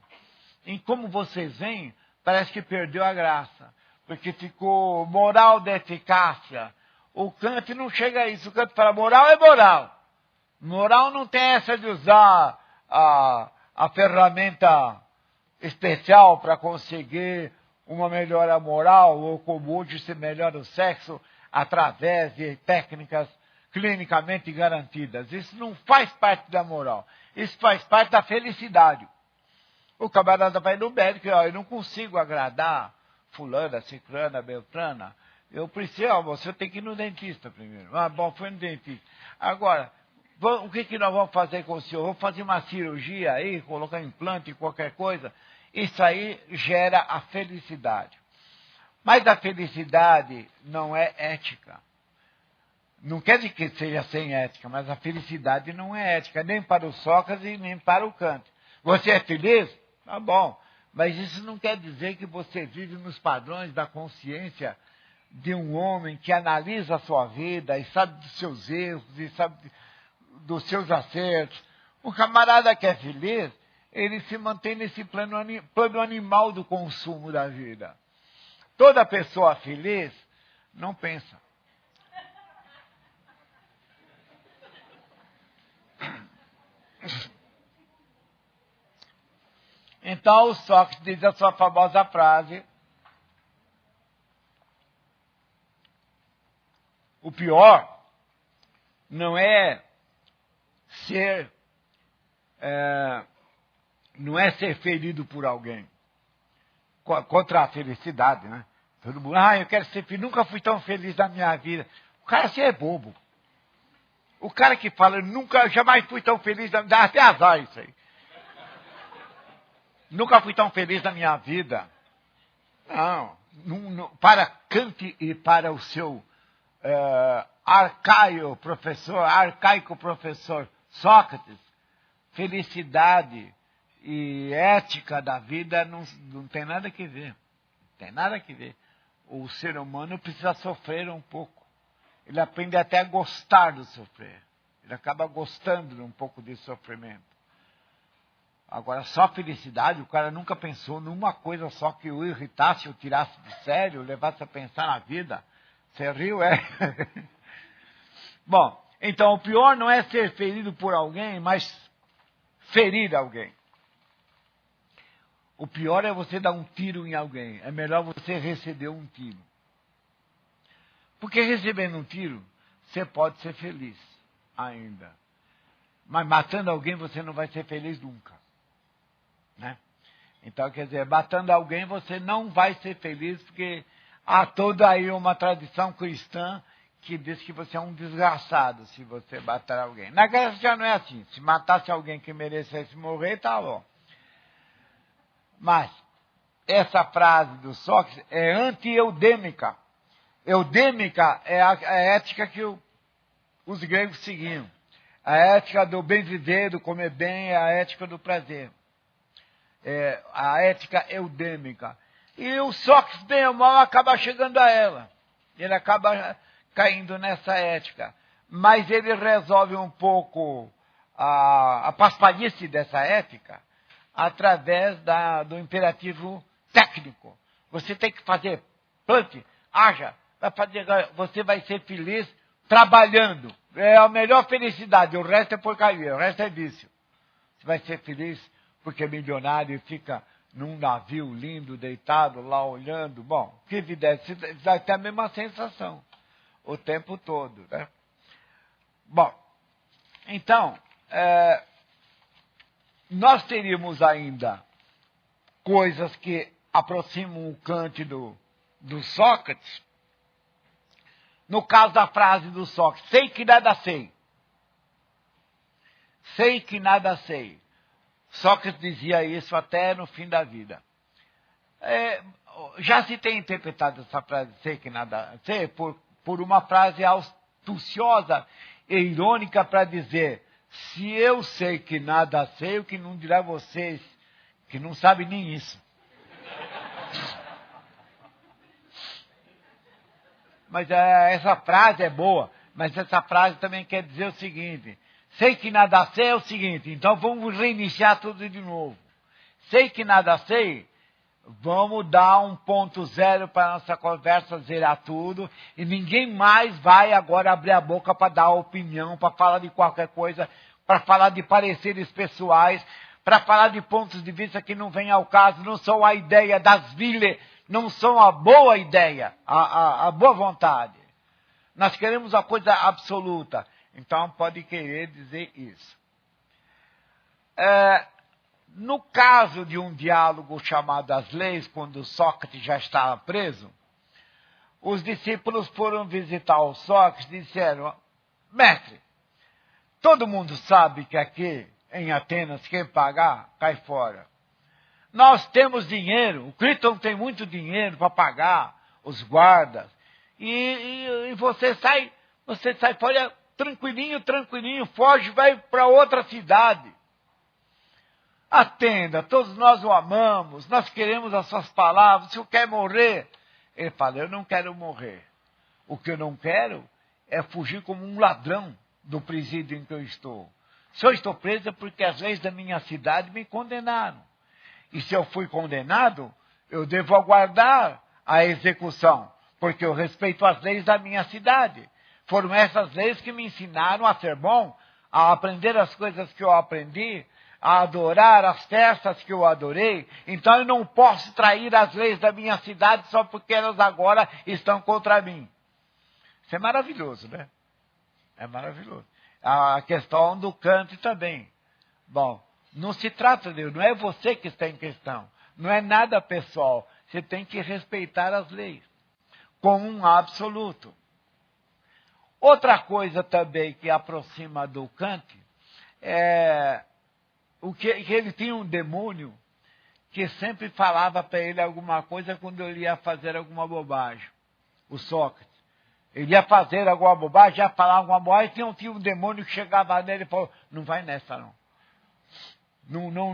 em como vocês veem, parece que perdeu a graça. Porque ficou moral da eficácia. O Kant não chega a isso. O Kant fala, moral é moral. Moral não tem essa de usar a ferramenta especial para conseguir uma melhora moral ou comum de se melhora o sexo através de técnicas clinicamente garantidas. Isso não faz parte da moral. Isso faz parte da felicidade. O camarada vai no médico e eu não consigo agradar fulana, ciclana, beltrana. Eu preciso, você tem que ir no dentista primeiro. Ah, bom, foi no dentista. Agora, o que nós vamos fazer com o senhor? Vamos fazer uma cirurgia aí, colocar implante, qualquer coisa. Isso aí gera a felicidade. Mas a felicidade não é ética. Não quer dizer que seja sem ética, mas a felicidade não é ética, nem para o Sócrates e nem para o Kant. Você é feliz? Tá bom. Mas isso não quer dizer que você vive nos padrões da consciência de um homem que analisa a sua vida e sabe dos seus erros e sabe dos seus acertos. O camarada que é feliz, ele se mantém nesse plano animal do consumo da vida. Toda pessoa feliz não pensa. Então o Sócrates diz a sua famosa frase: o pior não é ser ferido por alguém. Contra a felicidade, né? Todo mundo, eu quero ser feliz, nunca fui tão feliz na minha vida. O cara assim é bobo. O cara que fala, jamais fui tão feliz, dá até azar isso aí. Nunca fui tão feliz na minha vida. Não, para Kant e para o seu arcaico professor Sócrates, felicidade e ética da vida não tem nada que ver. Não tem nada que ver. O ser humano precisa sofrer um pouco. Ele aprende até a gostar do sofrer. Ele acaba gostando de um pouco de sofrimento. Agora, só felicidade, o cara nunca pensou numa coisa só que o irritasse, o tirasse de sério, o levasse a pensar na vida. Você riu, é? Bom, então o pior não é ser ferido por alguém, mas ferir alguém. O pior é você dar um tiro em alguém. É melhor você receber um tiro. Porque recebendo um tiro, você pode ser feliz ainda. Mas matando alguém, você não vai ser feliz nunca. Né? Então, quer dizer, matando alguém, você não vai ser feliz, porque há toda aí uma tradição cristã que diz que você é um desgraçado se você matar alguém. Na guerra já não é assim. Se matasse alguém que merecesse morrer, tá bom. Mas essa frase do Sócrates é anti-eudêmica. Eudêmica é a ética que os gregos seguiam. A ética do bem viver, do comer bem, é a ética do prazer. É a ética eudêmica. E o Sócrates, bem ou mal, acaba chegando a ela. Ele acaba caindo nessa ética. Mas ele resolve um pouco a paspalhice dessa ética através do imperativo técnico. Você tem que fazer, plante, haja, você vai ser feliz trabalhando. É a melhor felicidade, o resto é porcaria, o resto é vício. Você vai ser feliz porque é milionário e fica num navio lindo, deitado lá olhando. Bom, que vida é? Você vai ter a mesma sensação o tempo todo, né? Bom, então, nós teríamos ainda coisas que aproximam o Kant do Sócrates. No caso da frase do Sócrates, sei que nada sei. Sei que nada sei. Sócrates dizia isso até no fim da vida. Já se tem interpretado essa frase, sei que nada sei, por uma frase astuciosa e irônica para dizer: se eu sei que nada sei, o que não dirá vocês, que não sabem nem isso. Mas essa frase é boa, mas essa frase também quer dizer o seguinte: sei que nada sei é o seguinte, então vamos reiniciar tudo de novo. Sei que nada sei, vamos dar um ponto zero para a nossa conversa, zerar tudo, e ninguém mais vai agora abrir a boca para dar opinião, para falar de qualquer coisa, para falar de pareceres pessoais, para falar de pontos de vista que não vêm ao caso, não são a ideia das viles, não são a boa ideia, a boa vontade. Nós queremos a coisa absoluta. Então, pode querer dizer isso. No caso de um diálogo chamado As Leis, quando Sócrates já estava preso, os discípulos foram visitar o Sócrates e disseram: mestre, todo mundo sabe que aqui em Atenas, quem pagar, cai fora. Nós temos dinheiro, o Críton tem muito dinheiro para pagar os guardas, e você sai fora tranquilinho, foge, vai para outra cidade. Atenda, todos nós o amamos, nós queremos as suas palavras, o senhor quer morrer? Ele fala: eu não quero morrer. O que eu não quero é fugir como um ladrão do presídio em que eu estou. Se eu estou preso é porque as leis da minha cidade me condenaram. E se eu fui condenado, eu devo aguardar a execução, porque eu respeito as leis da minha cidade. Foram essas leis que me ensinaram a ser bom, a aprender as coisas que eu aprendi, a adorar as festas que eu adorei. Então eu não posso trair as leis da minha cidade só porque elas agora estão contra mim. Isso é maravilhoso, né? É maravilhoso. A questão do Kant também. Bom, não se trata de... Não é você que está em questão. Não é nada pessoal. Você tem que respeitar as leis como um absoluto. Outra coisa também que aproxima do Kant é que ele tinha um demônio que sempre falava para ele alguma coisa quando ele ia fazer alguma bobagem. O Sócrates. Ele ia fazer alguma bobagem, ia falar alguma bobagem, tinha um demônio que chegava nele e falou: não vai nessa não.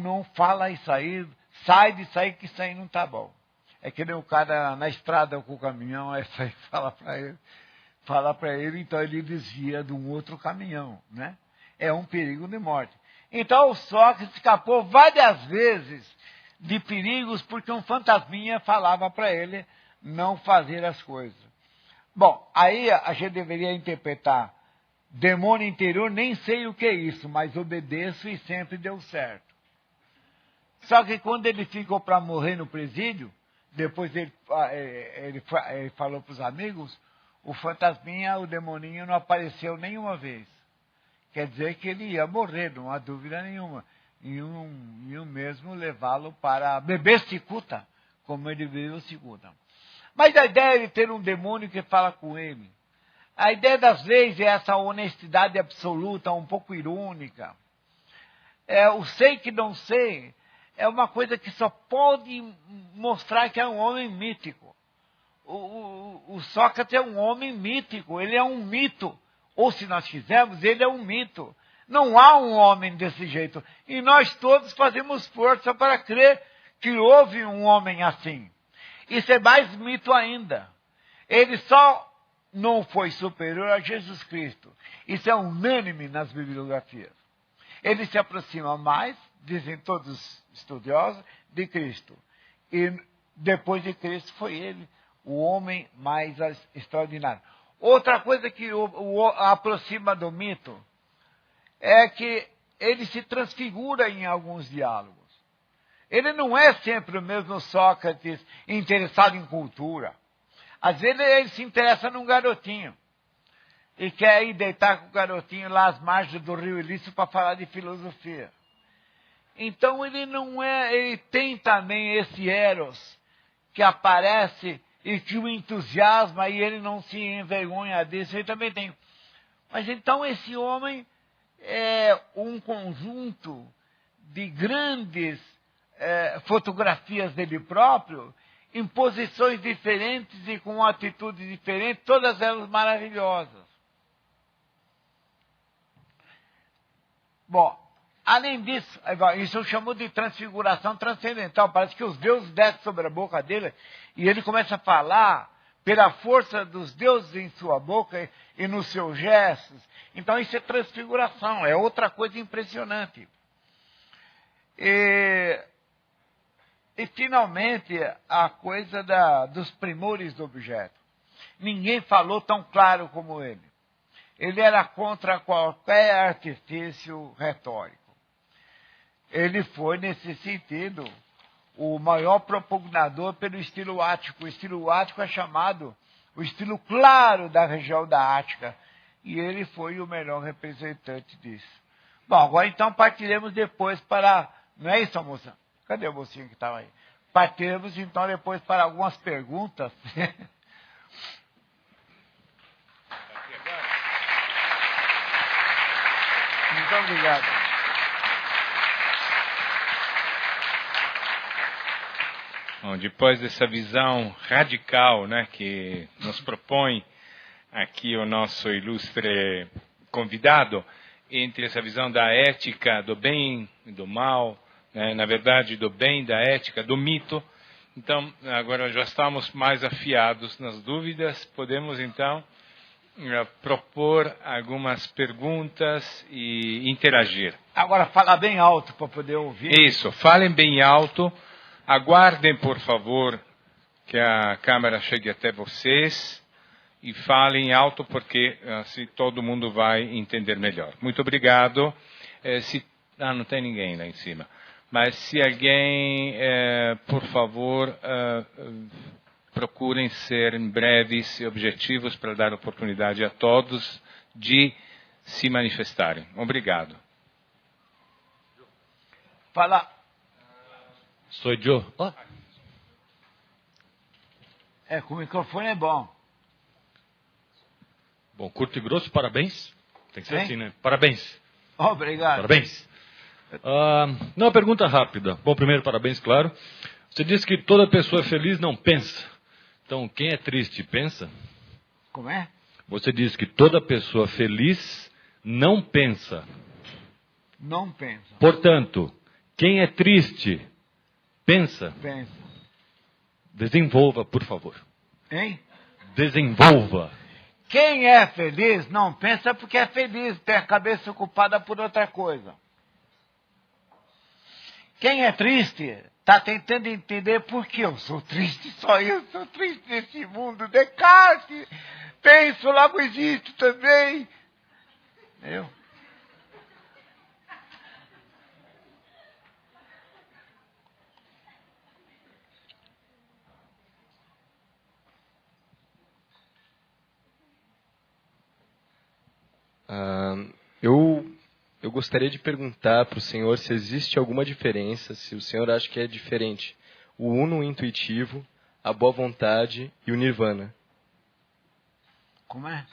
Não fala isso aí, sai disso aí que isso aí não tá bom. É que nem o cara na estrada com o caminhão, aí fala para ele, então ele desvia de um outro caminhão, né? É um perigo de morte. Então o Sócrates escapou várias vezes de perigos porque um fantasminha falava para ele não fazer as coisas. Bom, aí a gente deveria interpretar: demônio interior, nem sei o que é isso, mas obedeço e sempre deu certo. Só que quando ele ficou para morrer no presídio, depois ele falou para os amigos, o fantasminha, o demoninho, não apareceu nenhuma vez. Quer dizer que ele ia morrer, não há dúvida nenhuma. E um mesmo levá-lo para beber cicuta, como ele bebeu cicuta. Mas a ideia de ter um demônio que fala com ele, a ideia das leis é essa honestidade absoluta, um pouco irônica. O sei que não sei é uma coisa que só pode mostrar que é um homem mítico. O Sócrates é um homem mítico, ele é um mito. Ou, se nós quisermos, ele é um mito. Não há um homem desse jeito. E nós todos fazemos força para crer que houve um homem assim. Isso é mais mito ainda. Ele só não foi superior a Jesus Cristo. Isso é unânime nas bibliografias. Ele se aproxima mais, dizem todos os estudiosos, de Cristo. E depois de Cristo foi ele o homem mais extraordinário. Outra coisa que o aproxima do mito é que ele se transfigura em alguns diálogos. Ele não é sempre o mesmo Sócrates interessado em cultura. Às vezes ele se interessa num garotinho e quer ir deitar com o garotinho lá às margens do rio Ilício para falar de filosofia. Então ele tem também esse Eros que aparece e que o entusiasma e ele não se envergonha disso, ele também tem. Mas então esse homem é um conjunto de grandes fotografias dele próprio, em posições diferentes e com atitudes diferentes, todas elas maravilhosas. Bom, além disso, isso chamou de transfiguração transcendental. Parece que os deuses descem sobre a boca dele e ele começa a falar pela força dos deuses em sua boca e nos seus gestos. Então isso é transfiguração, é outra coisa impressionante. E finalmente, a coisa dos primores do objeto. Ninguém falou tão claro como ele. Ele era contra qualquer artifício retórico. ele foi, nesse sentido, o maior propugnador pelo estilo ático. O estilo ático é chamado o estilo claro da região da Ática. E ele foi o melhor representante disso. Bom, agora então partiremos depois para... Não é isso, moça? Cadê a mocinha que estava aí? Partiremos então depois para algumas perguntas. Muito obrigado. Bom, depois dessa visão radical, né, que nos propõe aqui o nosso ilustre convidado, entre essa visão da ética, do bem e do mal, né, na verdade do bem, da ética, do mito. Então, agora já estamos mais afiados nas dúvidas, podemos então propor algumas perguntas e interagir. Agora fala bem alto para poder ouvir. Isso, falem bem alto, aguardem por favor que a câmera chegue até vocês e falem alto porque assim todo mundo vai entender melhor. Muito obrigado. Não tem ninguém lá em cima. Mas se alguém, por favor, procurem ser breves e objetivos para dar oportunidade a todos de se manifestarem. Obrigado. Fala. Sou Joe. Oh. Com o microfone é bom. Bom, curto e grosso, parabéns. Tem que ser assim, né? Parabéns. Obrigado. Parabéns. Uma pergunta rápida. Bom, primeiro, parabéns, claro. Você disse que toda pessoa feliz não pensa. Então, quem é triste pensa? Como é? Você disse que toda pessoa feliz não pensa. Não pensa. Portanto, quem é triste pensa? Pensa. Desenvolva, por favor. Hein? Desenvolva. Quem é feliz não pensa porque é feliz, tem a cabeça ocupada por outra coisa. Quem é triste está tentando entender por que eu sou triste, só eu sou triste nesse mundo. Descartes, penso, logo existo também. Eu. Eu gostaria de perguntar para o senhor se existe alguma diferença, se o senhor acha que é diferente o uno intuitivo, a boa vontade e o nirvana. Como é?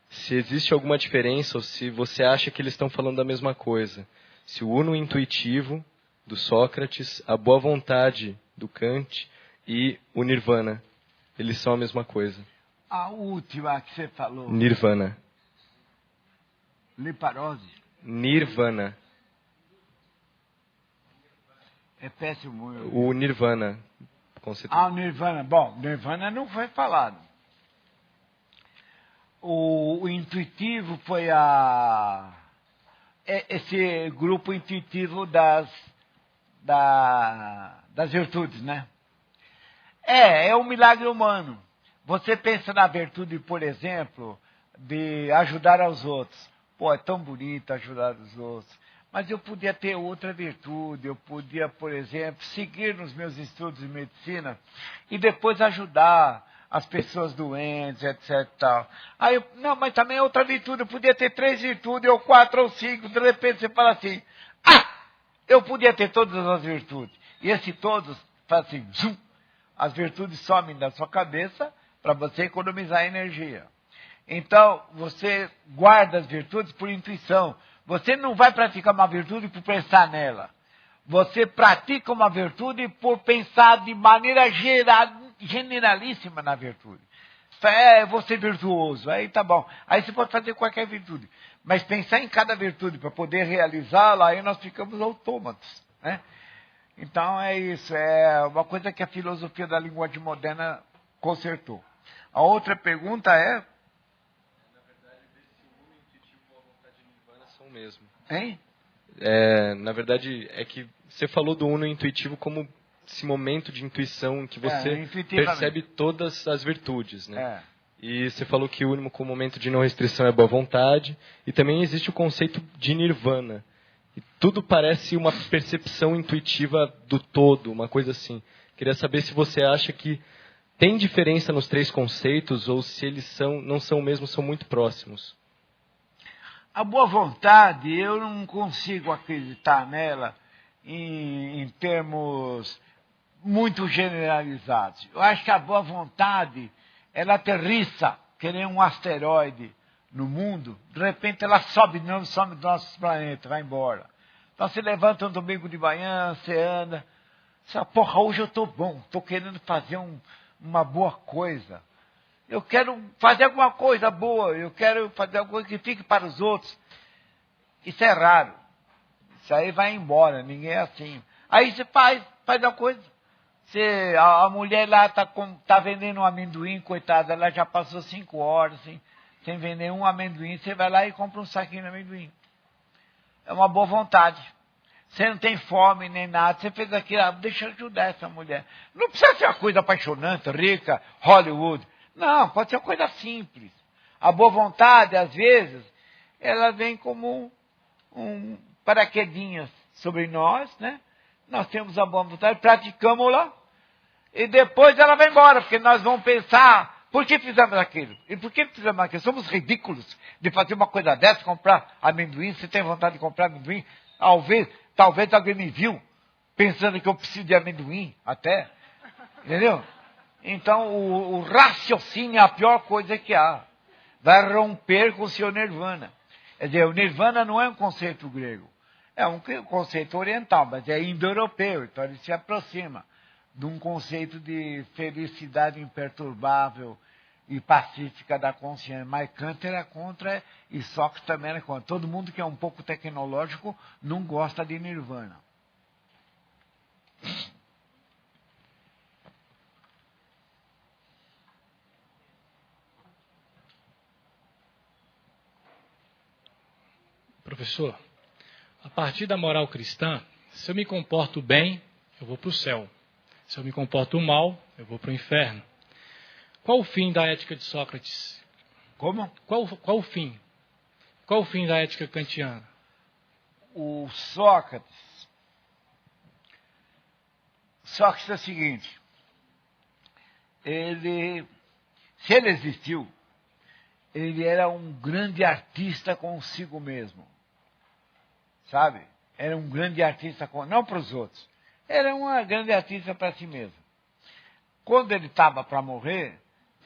Se existe alguma diferença ou se você acha que eles estão falando da mesma coisa. Se o uno intuitivo do Sócrates, a boa vontade do Kant e o nirvana, eles são a mesma coisa. A última que você falou. Nirvana. Liparose. Nirvana. É péssimo. O nirvana. O nirvana. Bom, nirvana não foi falado. O intuitivo foi esse grupo intuitivo das virtudes, né? É um milagre humano. Você pensa na virtude, por exemplo, de ajudar aos outros. Pô, é tão bonito ajudar os outros. Mas eu podia ter outra virtude. Eu podia, por exemplo, seguir nos meus estudos de medicina e depois ajudar as pessoas doentes, etc. Tal. Aí, não, mas também é outra virtude. Eu podia ter 3 virtudes, ou 4 ou 5. De repente você fala assim, eu podia ter todas as virtudes. E esse todos, faz assim, zum, as virtudes somem da sua cabeça para você economizar energia. Então, você guarda as virtudes por intuição. Você não vai praticar uma virtude por pensar nela. Você pratica uma virtude por pensar de maneira generalíssima na virtude. Eu vou ser virtuoso, aí tá bom. Aí você pode fazer qualquer virtude. Mas pensar em cada virtude para poder realizá-la, aí nós ficamos autômatos, né? Então é isso, é uma coisa que a filosofia da linguagem moderna consertou. A outra pergunta é... mesmo. Hein? Na verdade, é que você falou do uno intuitivo como esse momento de intuição em que você percebe todas as virtudes, né? E você falou que o único momento de não restrição é a boa vontade, e também existe o conceito de nirvana, E tudo parece uma percepção intuitiva do todo, uma coisa assim. Queria saber se você acha que tem diferença nos 3 conceitos ou se eles não são mesmo, são muito próximos. A boa vontade, eu não consigo acreditar nela em termos muito generalizados. Eu acho que a boa vontade, ela aterrissa, que nem um asteroide no mundo, de repente ela sobe do nosso planeta, vai embora. Então você levanta um domingo de manhã, você anda, você fala, porra, hoje eu estou bom, estou querendo fazer uma boa coisa. Eu quero fazer alguma coisa boa, eu quero fazer alguma coisa que fique para os outros. Isso é raro. Isso aí vai embora, ninguém é assim. Aí você faz uma coisa. A mulher lá tá vendendo um amendoim, coitada, ela já passou 5 horas sem vender um amendoim, você vai lá e compra um saquinho de amendoim. É uma boa vontade. Você não tem fome nem nada, você fez aquilo, deixa eu ajudar essa mulher. Não precisa ser uma coisa apaixonante, rica, Hollywood. Não, pode ser uma coisa simples. A boa vontade, às vezes, ela vem como um paraquedinhas sobre nós, né? Nós temos a boa vontade, praticamos-la, e depois ela vai embora, porque nós vamos pensar, por que fizemos aquilo? E por que fizemos aquilo? Somos ridículos de fazer uma coisa dessa, comprar amendoim, você tem vontade de comprar amendoim? Talvez alguém me viu, pensando que eu preciso de amendoim, até, entendeu? Então, o raciocínio é a pior coisa que há. Vai romper com o seu nirvana. Quer dizer, o nirvana não é um conceito grego. É um conceito oriental, mas é indo-europeu. Então, ele se aproxima de um conceito de felicidade imperturbável e pacífica da consciência. Mas Kant era contra e Sócrates também era contra. Todo mundo que é um pouco tecnológico não gosta de nirvana. Professor, a partir da moral cristã, se eu me comporto bem, eu vou para o céu. Se eu me comporto mal, eu vou para o inferno. Qual o fim da ética de Sócrates? Como? Qual o fim? Qual o fim da ética kantiana? O Sócrates é o seguinte, se ele existiu, ele era um grande artista consigo mesmo. Sabe? Era um grande artista, não para os outros. Era um grande artista para si mesmo. Quando ele estava para morrer,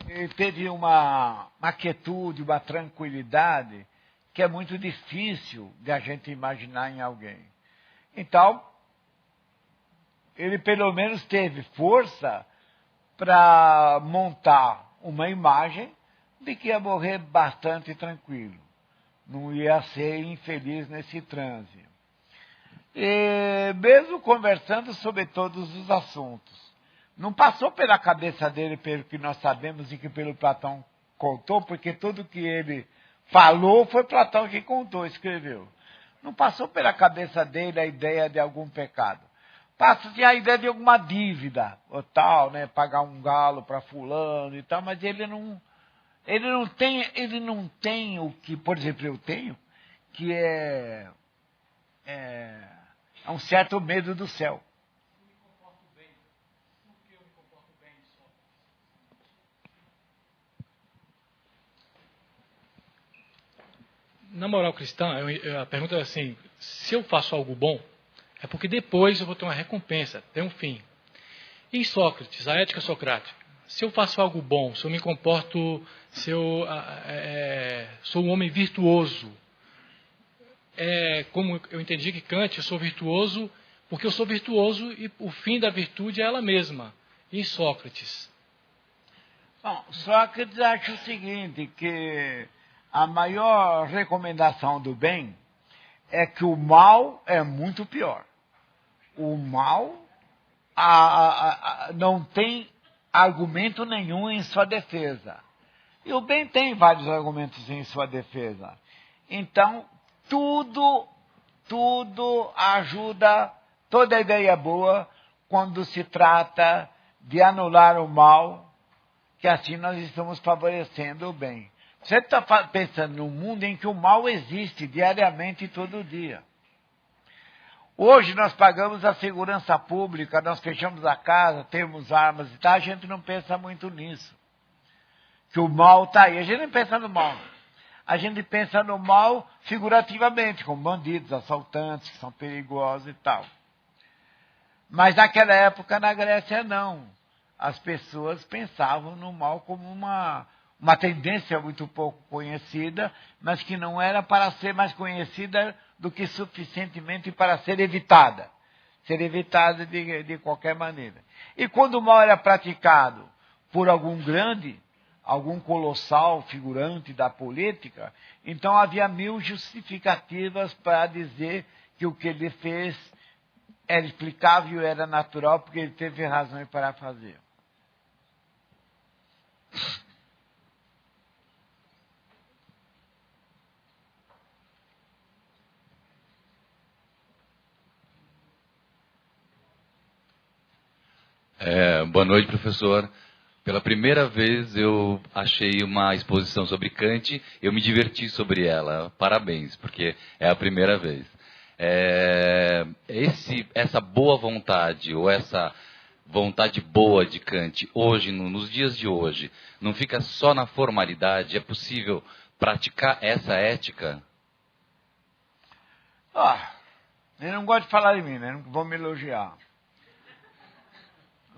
ele teve uma quietude, uma tranquilidade, que é muito difícil de a gente imaginar em alguém. Então, ele pelo menos teve força para montar uma imagem de que ia morrer bastante tranquilo. Não ia ser infeliz nesse transe. E mesmo conversando sobre todos os assuntos, não passou pela cabeça dele, pelo que nós sabemos e que pelo Platão contou, porque tudo que ele falou foi Platão que contou, escreveu. Não passou pela cabeça dele a ideia de algum pecado. Passa-se a ideia de alguma dívida, ou tal, né, pagar um galo para fulano e tal, mas ele não tem o que, por exemplo, eu tenho, que é um certo medo do céu. Na moral cristã, a pergunta é assim, se eu faço algo bom, é porque depois eu vou ter uma recompensa, tem um fim. E Sócrates, a ética socrática, se eu faço algo bom, se eu me comporto, se eu sou um homem virtuoso, como eu entendi que Kant, eu sou virtuoso porque eu sou virtuoso e o fim da virtude é ela mesma. E Sócrates? Bom, Sócrates acha o seguinte, que a maior recomendação do bem é que o mal é muito pior. O mal não tem argumento nenhum em sua defesa. E o bem tem vários argumentos em sua defesa. Então, tudo ajuda, toda ideia boa, quando se trata de anular o mal, que assim nós estamos favorecendo o bem. Você está pensando num mundo em que o mal existe diariamente e todo dia. Hoje nós pagamos a segurança pública, nós fechamos a casa, temos armas e tal, a gente não pensa muito nisso. Que o mal está aí, a gente não pensa no mal. A gente pensa no mal figurativamente, como bandidos, assaltantes, que são perigosos e tal. Mas naquela época, na Grécia, não. As pessoas pensavam no mal como uma tendência muito pouco conhecida, mas que não era para ser mais conhecida do que suficientemente para ser evitada. Ser evitada de qualquer maneira. E quando o mal era praticado por algum grande, algum colossal figurante da política, então havia 1000 justificativas para dizer que o que ele fez era explicável, era natural, porque ele teve razões para fazer. Boa noite, professor. Pela primeira vez eu achei uma exposição sobre Kant, eu me diverti sobre ela. Parabéns, porque é a primeira vez. Essa boa vontade, ou essa vontade boa de Kant, hoje, nos dias de hoje, não fica só na formalidade? É possível praticar essa ética? Eu não gosto de falar de mim, né? Não vou me elogiar.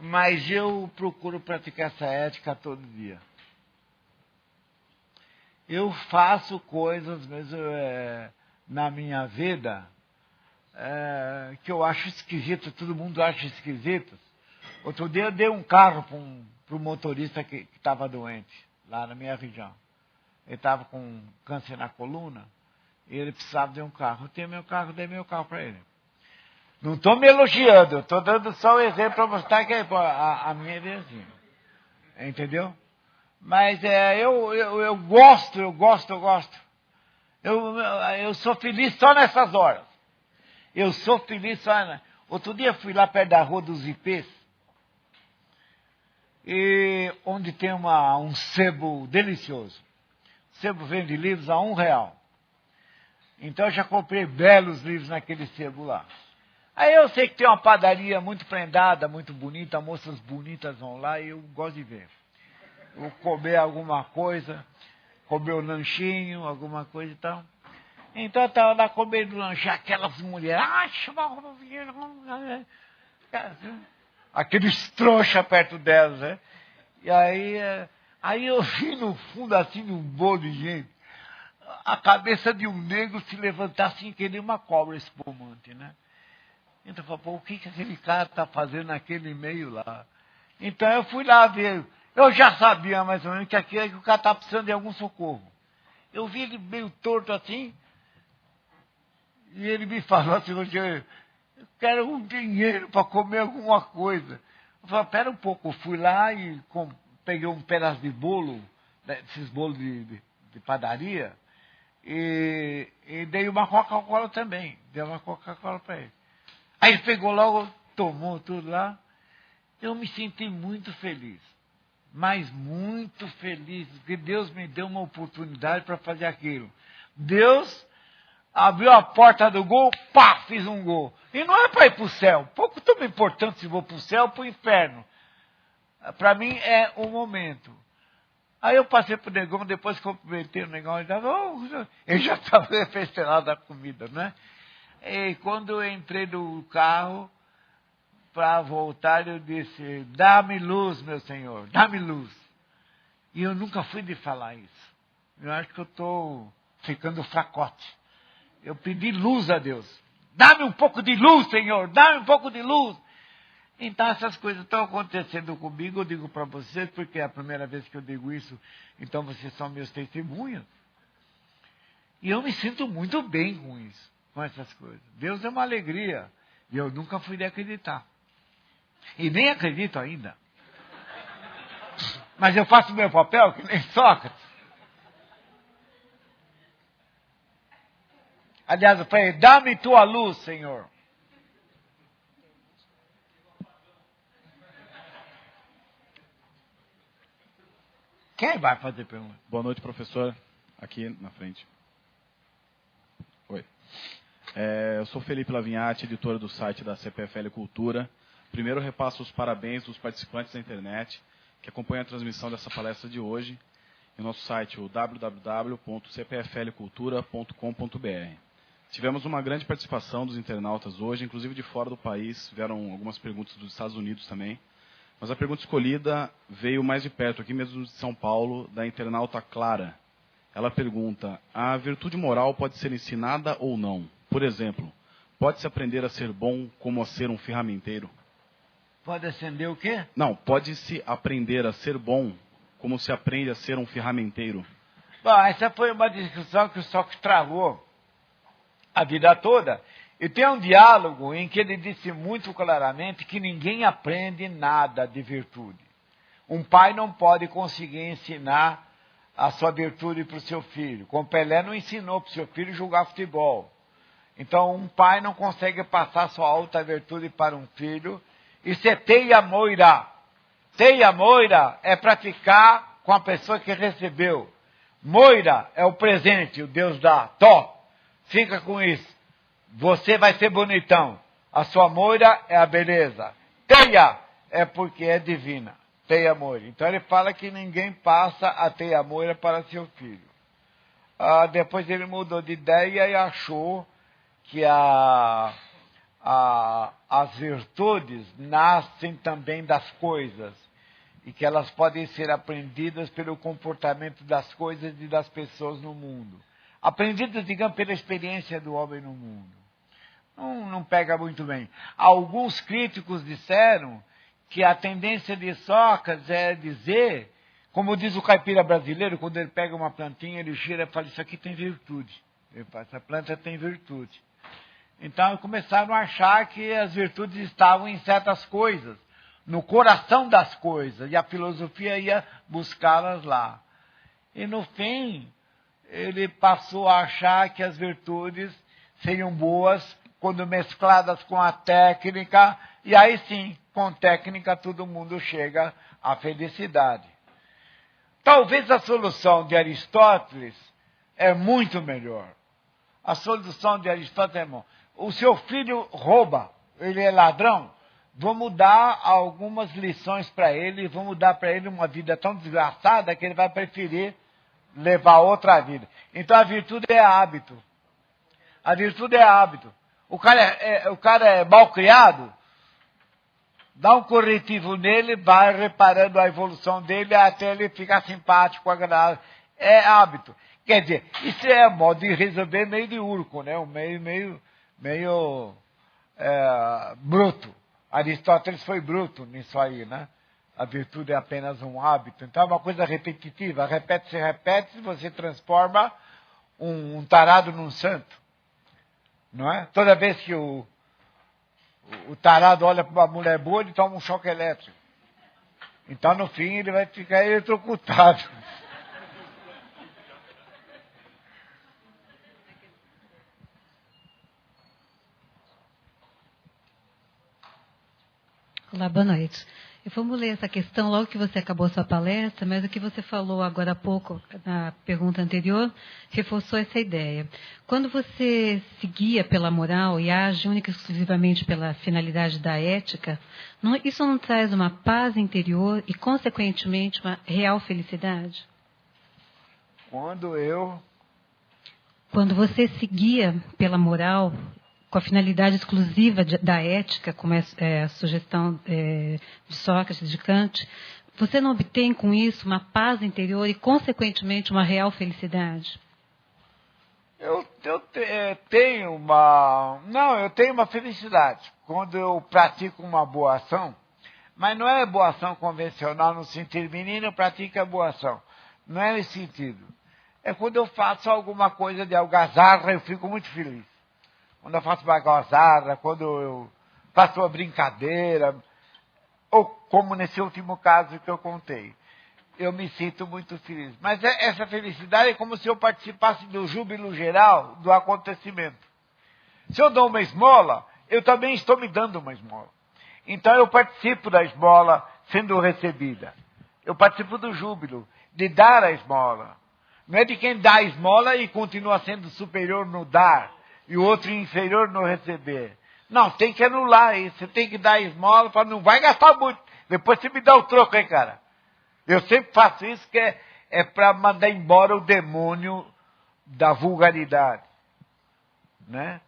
Mas eu procuro praticar essa ética todo dia. Eu faço coisas mesmo na minha vida que eu acho esquisito, todo mundo acha esquisitas. Outro dia eu dei um carro para um motorista que estava doente, lá na minha região. Ele estava com câncer na coluna e ele precisava de um carro. Eu tenho meu carro, dei meu carro para ele. Não estou me elogiando, estou dando só um exemplo para mostrar que a minha é vizinha. Entendeu? Mas eu gosto. Eu sou feliz só nessas horas. Eu sou feliz só. Outro dia fui lá perto da Rua dos Ipês, onde tem um sebo delicioso. O sebo vende livros a R$1. Então eu já comprei belos livros naquele sebo lá. Aí eu sei que tem uma padaria muito prendada, muito bonita, moças bonitas vão lá e eu gosto de ver. Vou comer alguma coisa, comer um lanchinho, alguma coisa e tal. Então eu estava lá comendo lanche, aquelas mulheres, aqueles trouxa perto delas, né? E aí eu vi no fundo assim, um bolo de gente, a cabeça de um negro se levantar assim, que nem uma cobra espumante, né? Então eu falei, o que aquele cara está fazendo naquele meio lá? Então eu fui lá ver. Eu já sabia mais ou menos que o cara está precisando de algum socorro. Eu vi ele meio torto assim, e ele me falou assim, eu quero um dinheiro para comer alguma coisa. Eu falei, pera um pouco. Eu fui lá e peguei um pedaço de bolo, esses bolos de padaria, e dei uma Coca-Cola também. Dei uma Coca-Cola para ele. Aí ele pegou logo, tomou tudo lá. Eu me senti muito feliz. Mas muito feliz, porque Deus me deu uma oportunidade para fazer aquilo. Deus abriu a porta do gol, pá, fiz um gol. E não é para ir para o céu. Pouco tão importante se vou para o céu ou para o inferno. Para mim é o momento. Aí eu passei para o negão, depois cumprimentei o negão, ele já estava refeicionado da comida, né? E quando eu entrei no carro para voltar, eu disse, dá-me luz, meu Senhor, dá-me luz. E eu nunca fui de falar isso. Eu acho que eu estou ficando fracote. Eu pedi luz a Deus. Dá-me um pouco de luz, Senhor, dá-me um pouco de luz. Então essas coisas estão acontecendo comigo, eu digo para vocês, porque é a primeira vez que eu digo isso, então vocês são meus testemunhos. E eu me sinto muito bem com isso. Com essas coisas. Deus é uma alegria. E eu nunca fui de acreditar. E nem acredito ainda. Mas eu faço o meu papel, que nem Sócrates. Aliás, eu falei, dá-me tua luz, Senhor. Quem vai fazer pergunta? Boa noite, professor. Aqui na frente. Oi. Eu sou Felipe Lavinhati, editor do site da CPFL Cultura. Primeiro, eu repasso os parabéns dos participantes da internet que acompanham a transmissão dessa palestra de hoje no nosso site, o www.cpflcultura.com.br. Tivemos uma grande participação dos internautas hoje, inclusive de fora do país. Vieram algumas perguntas dos Estados Unidos também. Mas a pergunta escolhida veio mais de perto, aqui mesmo de São Paulo, da internauta Clara. Ela pergunta: a virtude moral pode ser ensinada ou não? Por exemplo, pode-se aprender a ser bom como a ser um ferramenteiro? Pode acender o quê? Não, pode-se aprender a ser bom como se aprende a ser um ferramenteiro? Bom, essa foi uma discussão que o Sócrates travou a vida toda. E tem um diálogo em que ele disse muito claramente que ninguém aprende nada de virtude. Um pai não pode conseguir ensinar a sua virtude para o seu filho. Como Pelé não ensinou para o seu filho jogar futebol. Então, um pai não consegue passar sua alta virtude para um filho. Isso é teia moira. Teia moira é para ficar com a pessoa que recebeu. Moira é o presente, o Deus dá. Tó, fica com isso. Você vai ser bonitão. A sua moira é a beleza. Teia é porque é divina. Teia moira. Então ele fala que ninguém passa a teia moira para seu filho. Depois ele mudou de ideia e achou que as virtudes nascem também das coisas. E que elas podem ser aprendidas pelo comportamento das coisas e das pessoas no mundo. Aprendidas, digamos, pela experiência do homem no mundo. Não pega muito bem. Alguns críticos disseram que a tendência de Sócrates é dizer, como diz o caipira brasileiro, quando ele pega uma plantinha, ele gira e fala: isso aqui tem virtude. Ele fala: essa planta tem virtude. Então começaram a achar que as virtudes estavam em certas coisas, no coração das coisas, e a filosofia ia buscá-las lá. E no fim, ele passou a achar que as virtudes seriam boas quando mescladas com a técnica, e aí sim, com técnica todo mundo chega à felicidade. Talvez a solução de Aristóteles é muito melhor. A solução de Aristóteles é bom. O seu filho rouba, ele é ladrão, vamos dar algumas lições para ele, vamos dar para ele uma vida tão desgraçada que ele vai preferir levar outra vida. Então a virtude é hábito. A virtude é hábito. O cara é mal criado, dá um corretivo nele, vai reparando a evolução dele até ele ficar simpático, agradável. É hábito. Quer dizer, isso é modo de resolver meio de urco, né? Meio bruto. Aristóteles foi bruto nisso aí, né? A virtude é apenas um hábito. Então é uma coisa repetitiva. Repete-se, você transforma um tarado num santo. Não é? Toda vez que o tarado olha para uma mulher boa, ele toma um choque elétrico. Então, no fim, ele vai ficar eletrocutado. Olá, boa noite. Vamos ler essa questão logo que você acabou a sua palestra, mas o que você falou agora há pouco, na pergunta anterior, reforçou essa ideia. Quando você se guia pela moral e age única e exclusivamente pela finalidade da ética, isso não traz uma paz interior e, consequentemente, uma real felicidade? Quando você se guia pela moral com a finalidade exclusiva da ética, como é a sugestão de Sócrates, de Kant, você não obtém com isso uma paz interior e, consequentemente, uma real felicidade? Eu tenho uma felicidade quando eu pratico uma boa ação, mas não é boa ação convencional no sentido menino pratica boa ação. Não é nesse sentido. É quando eu faço alguma coisa de algazarra, eu fico muito feliz. Quando eu faço uma algazarra, quando eu faço uma brincadeira, ou como nesse último caso que eu contei, eu me sinto muito feliz. Mas essa felicidade é como se eu participasse do júbilo geral do acontecimento. Se eu dou uma esmola, eu também estou me dando uma esmola. Então eu participo da esmola sendo recebida. Eu participo do júbilo, de dar a esmola. Não é de quem dá a esmola e continua sendo superior no dar. e o outro inferior não receber. Não, tem que anular isso. Você tem que dar esmola, para não vai gastar muito. Depois você me dá o troco, hein, cara? Eu sempre faço isso, que é para mandar embora o demônio da vulgaridade. Né?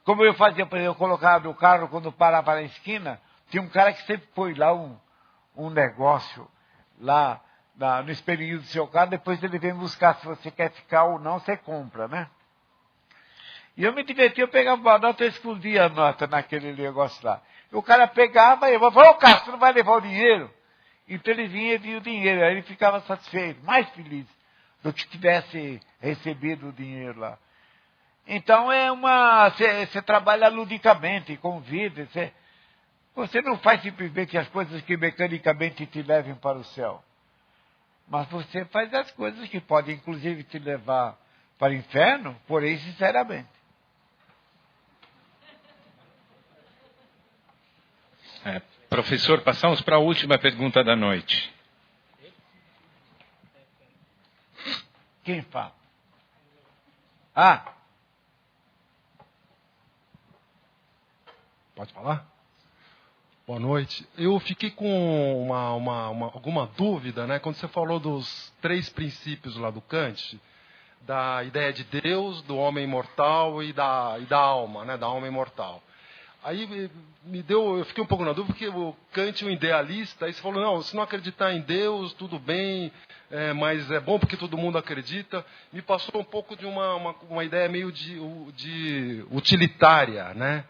Como eu fazia, por exemplo, eu colocava no carro, quando parava na esquina, tinha um cara que sempre põe lá um negócio, lá no espelhinho do seu carro, depois ele vem buscar se você quer ficar ou não, você compra, né? E eu me divertia, eu pegava uma nota, eu escondia a nota naquele negócio lá. E o cara pegava e eu falava, ô cara, você não vai levar o dinheiro? Então ele vinha e via o dinheiro, aí ele ficava satisfeito, mais feliz do que tivesse recebido o dinheiro lá. Então você trabalha ludicamente, convida, você não faz simplesmente as coisas que mecanicamente te levem para o céu. Mas você faz as coisas que podem inclusive te levar para o inferno, porém sinceramente. Professor, passamos para a última pergunta da noite. Quem fala? Pode falar? Boa noite. Eu fiquei com alguma dúvida, né? Quando você falou dos 3 princípios lá do Kant, da ideia de Deus, do homem imortal e da alma, né? Da alma imortal. Aí eu fiquei um pouco na dúvida, porque o Kant é um idealista, aí você falou, não, se não acreditar em Deus, tudo bem, mas é bom porque todo mundo acredita. Me passou um pouco de uma ideia meio de utilitária, né?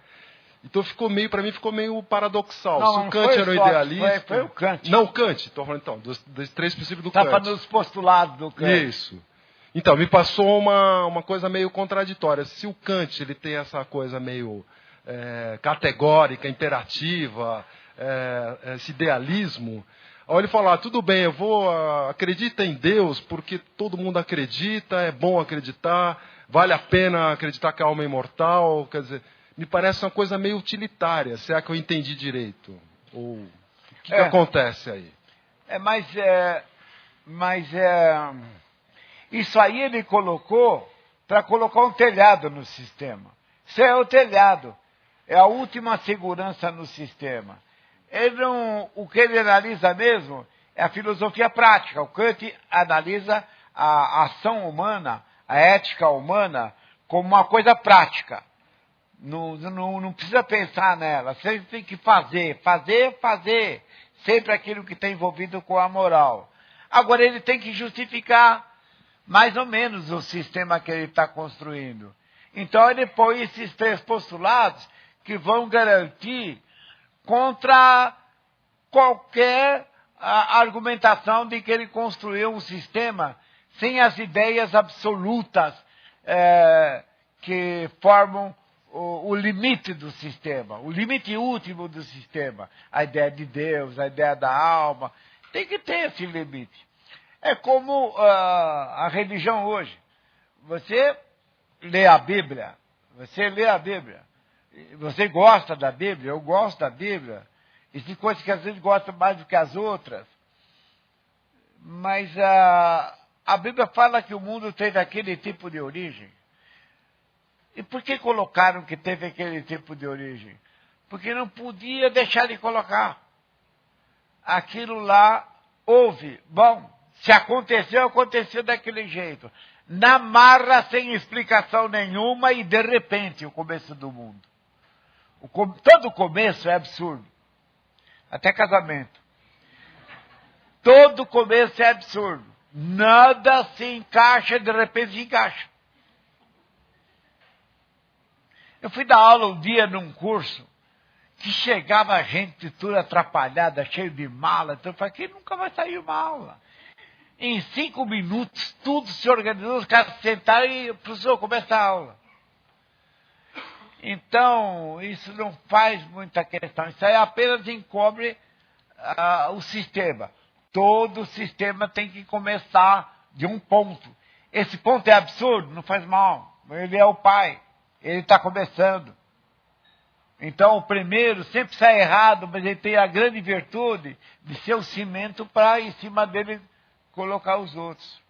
Então para mim ficou meio paradoxal. Não, se o Kant era um idealista... Foi o Kant. Não, o Kant, estou falando então, dos 3 princípios do Kant. Kant. Estava nos postulados do Kant. Isso. Então, me passou uma coisa meio contraditória. Se o Kant ele tem essa coisa meio categórica, imperativa, esse idealismo, ao ele falar, tudo bem, acredita em Deus porque todo mundo acredita, é bom acreditar, vale a pena acreditar que a alma é imortal, quer dizer, me parece uma coisa meio utilitária. Será que eu entendi direito? Ou o que acontece aí? Isso aí ele colocou para colocar um telhado no sistema. Isso é o telhado. É a última segurança no sistema. O que ele analisa mesmo é a filosofia prática. O Kant analisa a ação humana, a ética humana, como uma coisa prática. Não precisa pensar nela. Você tem que fazer. Sempre aquilo que está envolvido com a moral. Agora ele tem que justificar mais ou menos o sistema que ele está construindo. Então ele põe esses 3 postulados que vão garantir contra qualquer argumentação de que ele construiu um sistema sem as ideias absolutas que formam o limite do sistema, o limite último do sistema. A ideia de Deus, a ideia da alma, tem que ter esse limite. É como a religião hoje. Você lê a Bíblia, você gosta da Bíblia, eu gosto da Bíblia, e tem coisas que às vezes gosta mais do que as outras. Mas a Bíblia fala que o mundo teve aquele tipo de origem. E por que colocaram que teve aquele tipo de origem? Porque não podia deixar de colocar. Aquilo lá houve. Bom, se aconteceu, aconteceu daquele jeito. Na marra, sem explicação nenhuma e de repente o começo do mundo. Todo começo é absurdo. Até casamento. Todo começo é absurdo. Nada se encaixa, de repente se encaixa. Eu fui dar aula um dia num curso que chegava gente toda atrapalhada, cheio de mala. Então eu falei, aqui nunca vai sair uma aula. Em 5 minutos, tudo se organizou, os caras sentaram e o professor começa a aula. Então, isso não faz muita questão. Isso aí apenas encobre o sistema. Todo sistema tem que começar de um ponto. Esse ponto é absurdo, não faz mal. Ele é o pai. Ele está começando. Então, o primeiro sempre sai errado, mas ele tem a grande virtude de ser o cimento para, em cima dele, colocar os outros.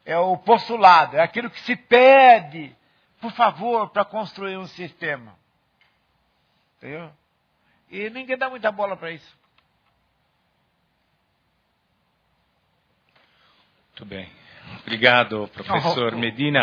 É o postulado, é aquilo que se pede, por favor, para construir um sistema. Entendeu? E ninguém dá muita bola para isso. Muito bem. Obrigado, professor Medina.